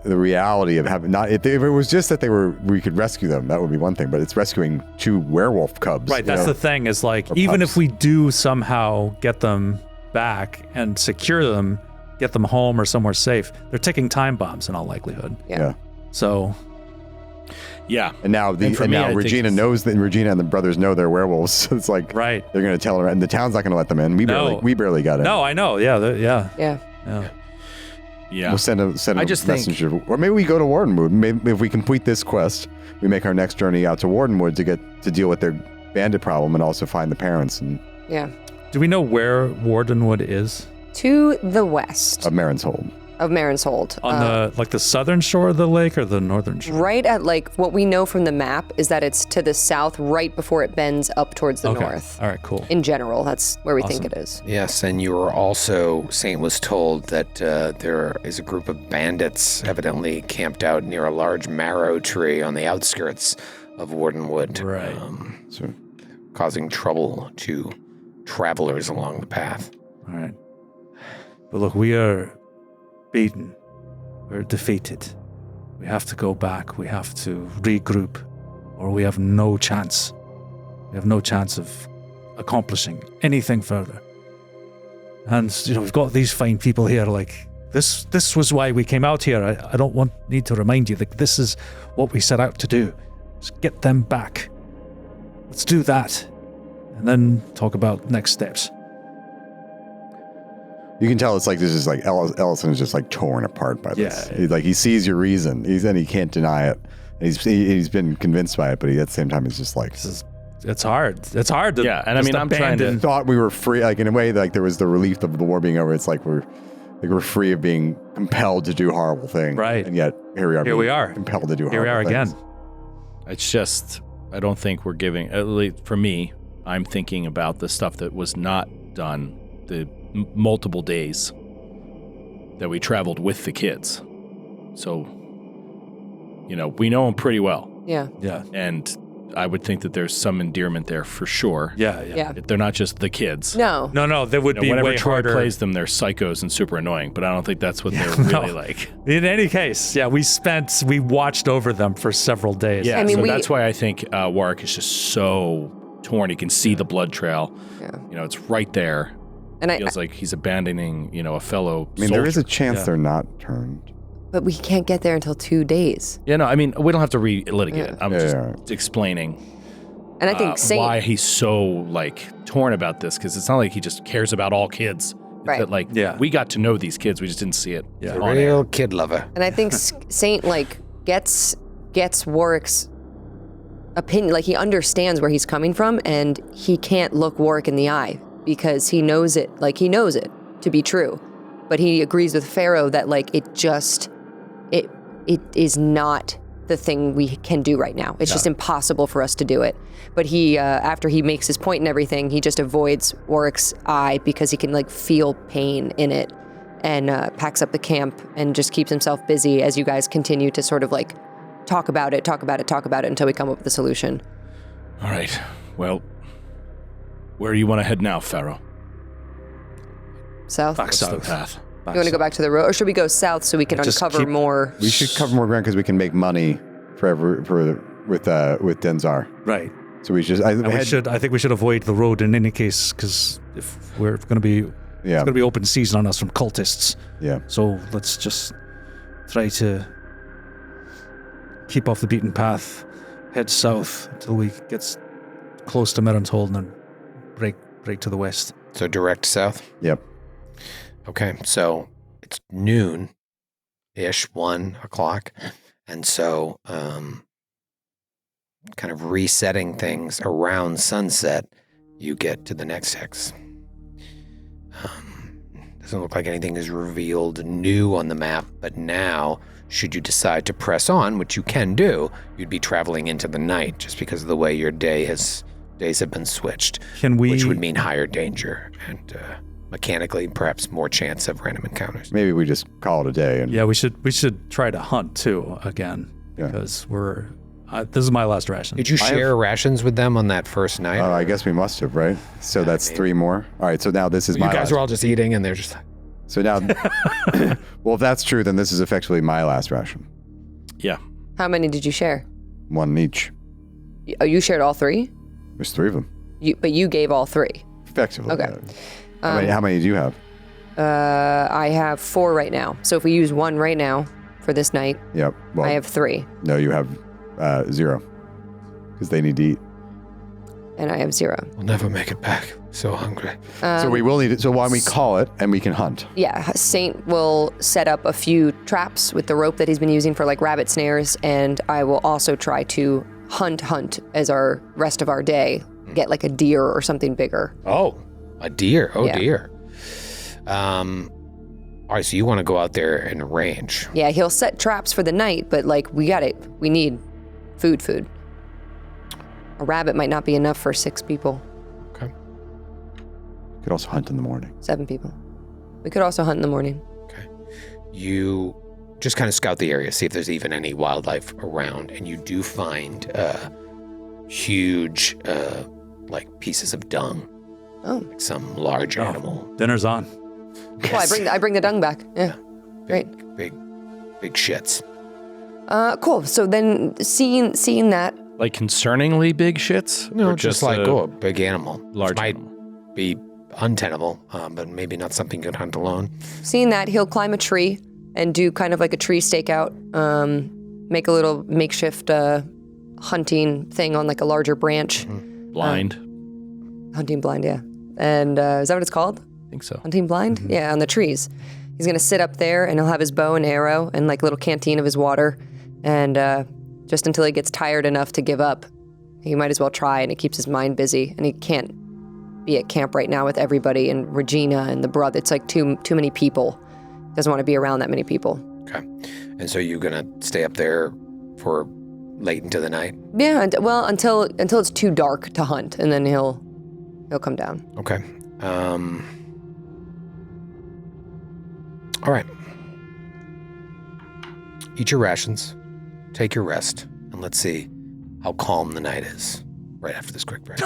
reality of having if it was just that we could rescue them, that would be one thing, but it's rescuing 2 werewolf cubs. Right. That's the thing is even pups. if we do somehow get them back and secure them, get them home or somewhere safe, they're ticking time bombs in all likelihood. Yeah. So. Yeah. And now Regina knows that Regina and the brothers know they're werewolves. So it's they're going to tell her, and the town's not going to let them in. We barely got in. No, I know. Yeah. Yeah. We'll send a messenger. Or maybe we go to Wardenwood. Maybe if we complete this quest, we make our next journey out to Wardenwood to deal with their bandit problem and also find the parents. Yeah. Do we know where Wardenwood is? To the west. Of Marin's Hold. Of Marin's Hold. On the southern shore of the lake or the northern shore? Right at what we know from the map is that it's to the south right before it bends up towards the north. All right, cool. In general, that's where we think it is. Yes, and you were also, Saint was told that there is a group of bandits evidently camped out near a large marrow tree on the outskirts of Wardenwood. Right. Causing trouble to travelers along the path. All right. But look, we are beaten. We're defeated. We have to go back. We have to regroup, or we have no chance. We have no chance of accomplishing anything further. And, we've got these fine people here, this was why we came out here. I don't need to remind you that this is what we set out to do. Just get them back. Let's do that. And then talk about next steps. You can tell it's this is Ellison is just torn apart by this. He sees your reason. He can't deny it. He's been convinced by it, but at the same time, he's just it's hard. It's hard to and I mean, I'm trying to thought we were free. In a way, there was the relief of the war being over. It's we're free of being compelled to do horrible things. Right. And yet here we are. Compelled to do horrible things. Here we are again. It's just, I don't think we're giving, at least for me, I'm thinking about the stuff that was not done, the multiple days that we traveled with the kids. So, we know them pretty well. Yeah. Yeah. And I would think that there's some endearment there for sure. Yeah. They're not just the kids. No. No, they would be whenever way Troy harder. plays them, they're psychos and super annoying, but I don't think that's what they're really like. In any case, we watched over them for several days. Yeah, that's why I think Warwick is just so torn. He can see the blood trail. Yeah. It's right there. And feels like he's abandoning, a fellow I mean, soldier. there is a chance they're not turned. But we can't get there until 2 days. Yeah, no, I mean, we don't have to relitigate it. I'm Yeah. explaining And I think why he's so, torn about this, because it's not like he just cares about all kids. It's Right. that, we got to know these kids, we just didn't see it. Yeah. on air. Real kid lover. And I think Saint gets Warwick's opinion. He understands where he's coming from, and he can't look Warwick in the eye because he knows it. He knows it to be true, but he agrees with Pharaoh that it is not the thing we can do right now. It's just impossible for us to do it. But he, after he makes his point and everything, he just avoids Oryx's eye because he can like feel pain in it, and packs up the camp and just keeps himself busy as you guys continue to sort of like talk about it until we come up with a solution. All right. Well, where do you want to head now, Pharaoh? South? What's the path? You want to go back to the road, or should we go south so we can uncover more? We should cover more ground because we can make money with Denzar. Right. So we just. I think we should avoid the road in any case, because if we're going to be, it's going to be open season on us from cultists. Yeah. So let's just try to keep off the beaten path, head south until we get close to Merrin's Hold, and then break to the west. So direct south? Yep. Okay, so it's noon-ish, 1 o'clock, and so kind of resetting things around sunset, you get to the next hex. Doesn't look like anything is revealed new on the map, but now, should you decide to press on, which you can do, you'd be traveling into the night just because of the way your days have been switched, which would mean higher danger and mechanically perhaps more chance of random encounters. Maybe we just call it a day. And we should try to hunt too again, because this is my last ration. Did you share rations with them on that first night? I guess we must have, right? So that's 3 more. All right, so now this is my You guys last. are all just eating and they're just like... So now, well, if that's true, then this is effectively my last ration. Yeah. How many did you share? 1 each. Oh, you shared all 3? There's 3 of them. But you gave all 3. Effectively. Okay. How many do you have? I have 4 right now. So if we use 1 right now for this night, Yep. Well, I have 3. No, you have 0. Because they need to eat. And I have 0. We'll never make it back. So hungry. So we will need it. So why don't we call it and we can hunt? Yeah, Saint will set up a few traps with the rope that he's been using for like rabbit snares, and I will also try to hunt as our rest of our day. Get like a deer or something bigger. Oh, a deer. Oh, Yeah. deer. All right, so you want to go out there and range. Yeah, he'll set traps for the night, but like we need food. A rabbit might not be enough for 6 people. Okay. Could also hunt in the morning. 7 people. We could also hunt in the morning. Okay. You just kind of scout the area, see if there's even any wildlife around, and you do find huge, like pieces of dung. Oh. Like some large animal. Dinner's on. Well, I bring the dung back. Yeah. Great. Big shits. Cool. So then seeing that. Like concerningly big shits? No, Or just like, a a big animal. large Might animal? be untenable, but maybe not something you'd hunt alone. Seeing that, he'll climb a tree and do kind of like a tree stakeout, make a little makeshift hunting thing on like a larger branch. Blind? Hunting blind, yeah. And is that what it's called? I think so. Hunting blind? Yeah, on the trees. He's going to sit up there and he'll have his bow and arrow and like little canteen of his water. And just until he gets tired enough to give up, he might as well try, and it keeps his mind busy. And he can't be at camp right now with everybody and Regina and the brother. It's like too many people. Doesn't want to be around that many people. Okay. And so you're going to stay up there for late into the night? Yeah, until it's too dark to hunt, and then he'll come down. Okay. All right. Eat your rations, take your rest, and let's see how calm the night is right after this quick break.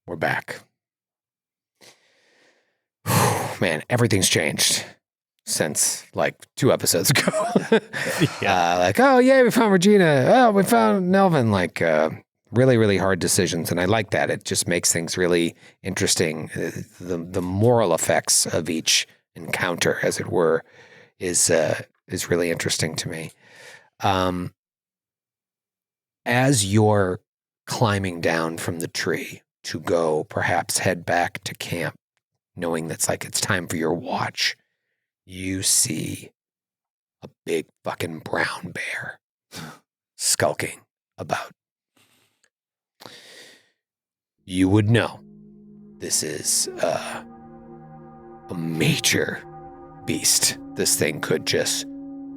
We're back. Man, everything's changed since like 2 episodes ago. Like, oh yeah, we found Regina. Oh, we found Nelvin. Like, really, really hard decisions, and I like that. It just makes things really interesting. The moral effects of each encounter, as it were, is really interesting to me. As you're climbing down from the tree to go, perhaps head back to camp, knowing that's like it's time for your watch, you see a big fucking brown bear skulking about. You would know this is a major beast. This thing could just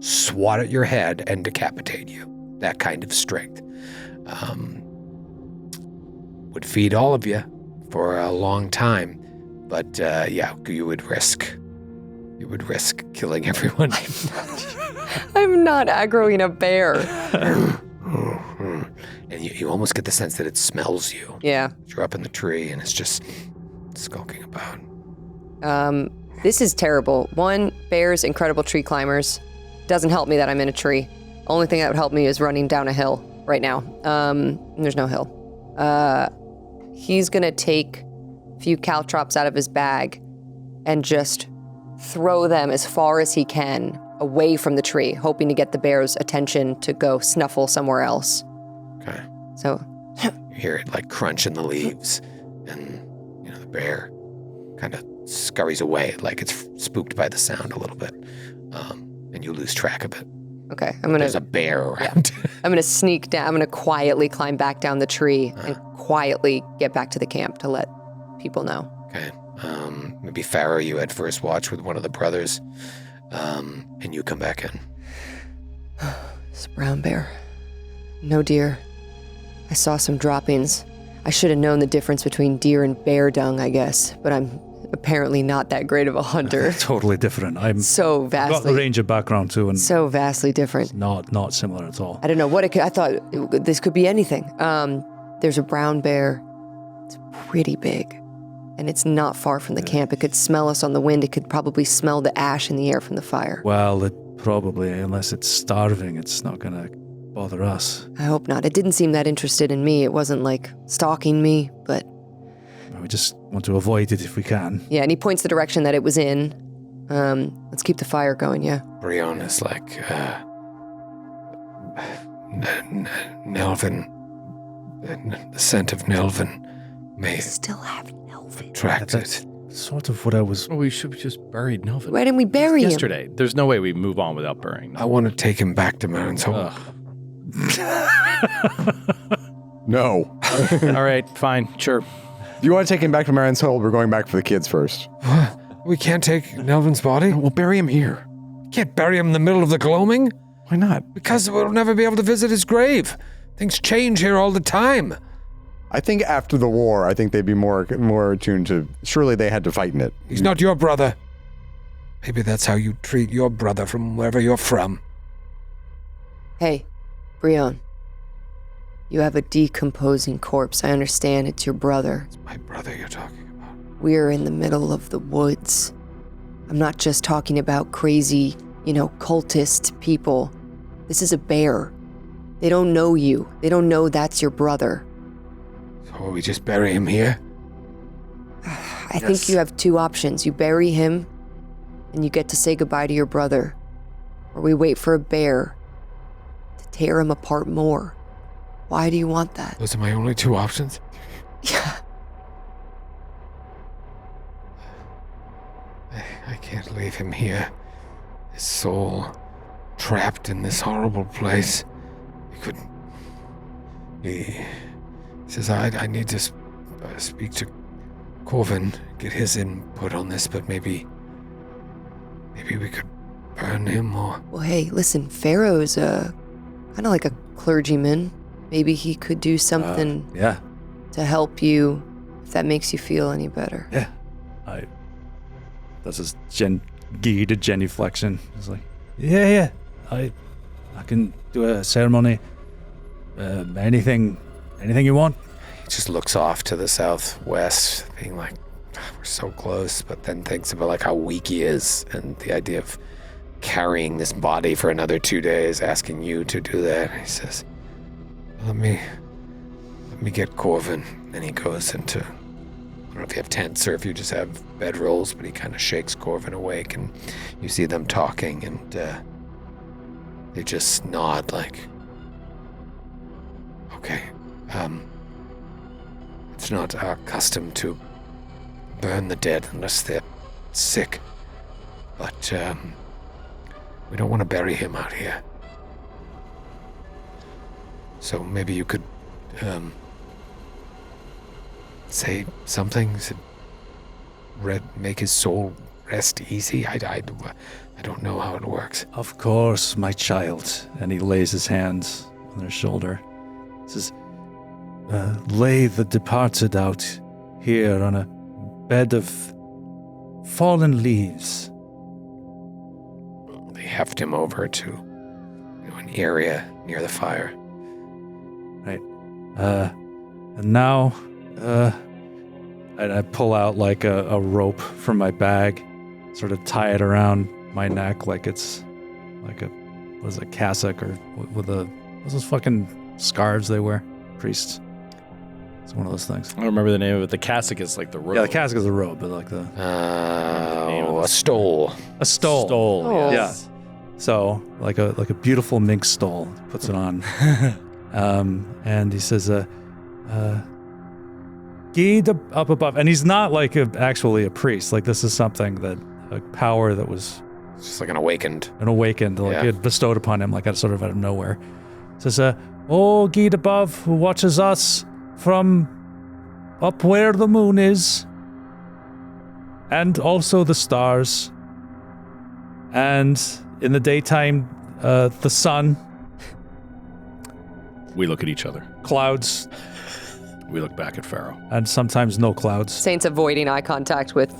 swat at your head and decapitate you. That kind of strength. Would feed all of you for a long time, but you would risk killing everyone. I'm not aggroing a bear. And you almost get the sense that it smells you. Yeah. You're up in the tree and it's just skulking about. This is terrible. One, bears, incredible tree climbers. Doesn't help me that I'm in a tree. Only thing that would help me is running down a hill right now. There's no hill. He's gonna take a few caltrops out of his bag and just throw them as far as he can away from the tree, hoping to get the bear's attention to go snuffle somewhere else. Okay. So You hear it like crunch in the leaves, and the bear kind of scurries away like it's spooked by the sound a little bit, and you lose track of it. okay, There's a bear around. I'm gonna sneak down. I'm gonna quietly climb back down the tree and quietly get back to the camp to let people know. Okay. Maybe Pharaoh, you had first watch with one of the brothers, and you come back in. It's a brown bear. No deer. I saw some droppings. I should have known the difference between deer and bear dung, I guess, but I'm apparently not that great of a hunter. Totally different. I'm So got the vastly, Ranger background too, and so vastly different. not similar at all. I don't know what it could, I thought this could be anything. There's a brown bear. It's pretty big. And it's not far from the camp. It could smell us on the wind. It could probably smell the ash in the air from the fire. Well, it probably, unless it's starving, it's not gonna bother us. I hope not. It didn't seem that interested in me. It wasn't like stalking me, but We just want to avoid it if we can. yeah, and he points the direction that it was in. Let's keep the fire going, yeah. Brion is like, Nelvin, the scent of Nelvin may Still have Nelvin. attract That's it. sort of what I was. Well, we should have just buried Nelvin. Why didn't we bury him? Yesterday. There's no way we move on without burying I Nelvin. want to take him back to Marin's Hold. No. All right, fine, sure. If you want to take him back to Marin's Hold, we're going back for the kids first. We can't take Nelvin's body? We'll bury him here. Can't bury him in the middle of the Gloaming? Why not? Because we'll never be able to visit his grave. Things change here all the time. I think after the war, I think they'd be more attuned to. Surely they had to fight in it. He's not your brother. Maybe that's how you treat your brother from wherever you're from. Hey, Brion. You have a decomposing corpse. I understand it's your brother. It's my brother you're talking about. We're in the middle of the woods. I'm not just talking about crazy, cultist people. This is a bear. They don't know you. They don't know that's your brother. So we just bury him here? I think you have two options. You bury him, and you get to say goodbye to your brother. Or we wait for a bear to tear him apart more. Why do you want that? Those are my only two options? Yeah. I can't leave him here. His soul trapped in this horrible place. He says, I need to speak to Corvin, get his input on this, but maybe we could burn him or... Well, hey, listen, Pharaoh's kind of like a clergyman. Maybe he could do something Yeah. to help you, if that makes you feel any better. Yeah. That's his genuflection. It's like, yeah. I can do a ceremony. Anything you want. He just looks off to the southwest, being like, we're so close, but then thinks about like how weak he is and the idea of carrying this body for another 2 days, asking you to do that. He says, let me get Corvin. Then he goes into, I don't know if you have tents or if you just have bedrolls, but he kind of shakes Corvin awake and you see them talking and they just nod like, okay, it's not our custom to burn the dead unless they're sick, but we don't want to bury him out here. So maybe you could say something. make his soul rest easy? I don't know how it works. Of course, my child. And he lays his hands on their shoulder. He says, lay the departed out here on a bed of fallen leaves. They heft him over to an area near the fire. Right. And now, and I pull out like a rope from my bag, sort of tie it around my neck like it's like a cassock or with what's those fucking scarves they wear? Priests. It's one of those things. I don't remember the name of it. The cassock is like the robe. Yeah, the cassock is a robe, but like A stole. a stole. Stole. Oh. Yes. Yeah. So like a beautiful mink stole. Puts it on. And he says, Geed up above. And he's not like actually a priest. Like this is something that a power that was It's just like an awakened. like Yeah. it bestowed upon him, like sort of out of nowhere. Says, "Oh, Geed above, who watches us from up where the moon is, and also the stars, and in the daytime, the sun, We look at each other. clouds, We look back at Pharaoh. and sometimes no clouds. Saint's avoiding eye contact with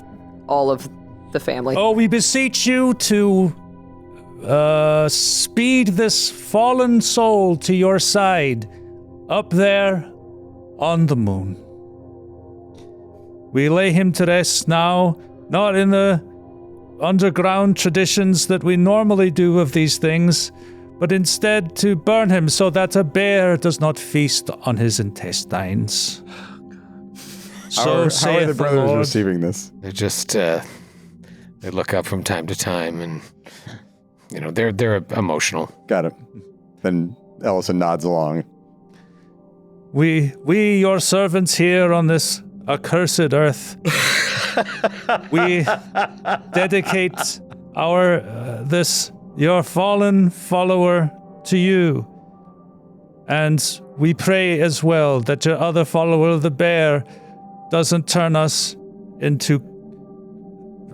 all of the family. Oh, we beseech you to speed this fallen soul to your side, up there on the moon. We lay him to rest now, not in the underground traditions that we normally do of these things, but instead to burn him so that a bear does not feast on his intestines. So How are the saith brothers Lord. receiving this? They're just they look up from time to time, and they're emotional. Got it. Then Ellison nods along. We, your servants here on this accursed earth, we dedicate your fallen follower to you. And we pray as well that your other follower, the bear, doesn't turn us into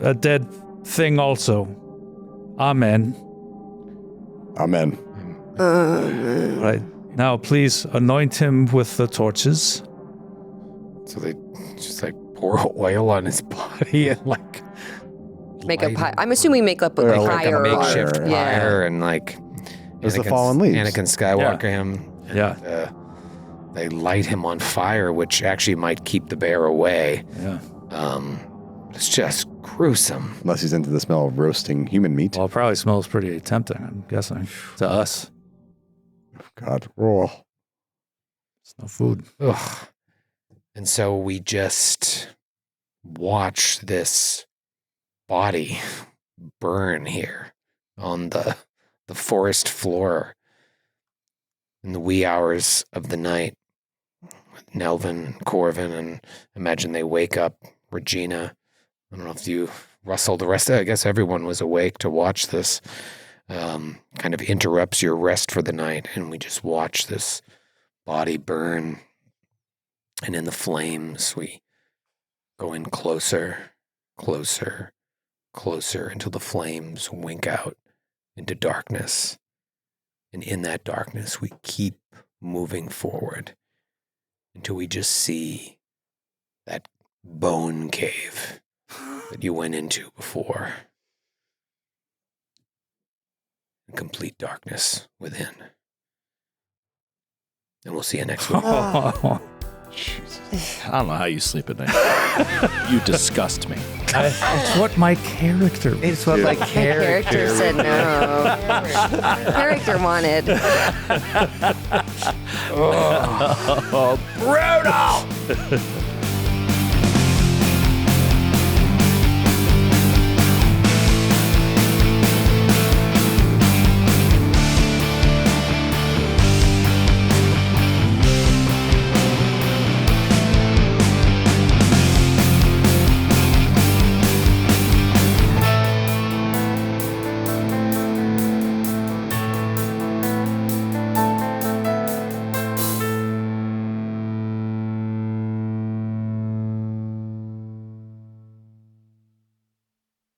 a dead thing also. Amen. Amen. Right. Now, please anoint him with the torches. So they just like pour oil on his body and like Make a light pie. I'm assuming make up a Like like a pyre. makeshift Fire. Yeah. fire and like There's the fallen leaves. Anakin Skywalker him. Yeah. They light him on fire, which actually might keep the bear away. Yeah. It's just gruesome. Unless he's into the smell of roasting human meat. Well, it probably smells pretty tempting, I'm guessing, to us. God. Oh. It's no food. Ugh. And so we just watch this body burn here on the forest floor in the wee hours of the night. With Nelvin and Corvin, and imagine they wake up Regina. I don't know if you, Russell, the rest, I guess everyone was awake to watch this. Kind of interrupts your rest for the night, and we just watch this body burn. And in the flames, we go in closer, closer, closer until the flames wink out into darkness. And in that darkness, we keep moving forward until we just see that bone cave that you went into before. And complete darkness within. And we'll see you next week. I don't know how you sleep at night. You disgust me. It's what my character was. It's what my My character said no. Character wanted. Brutal!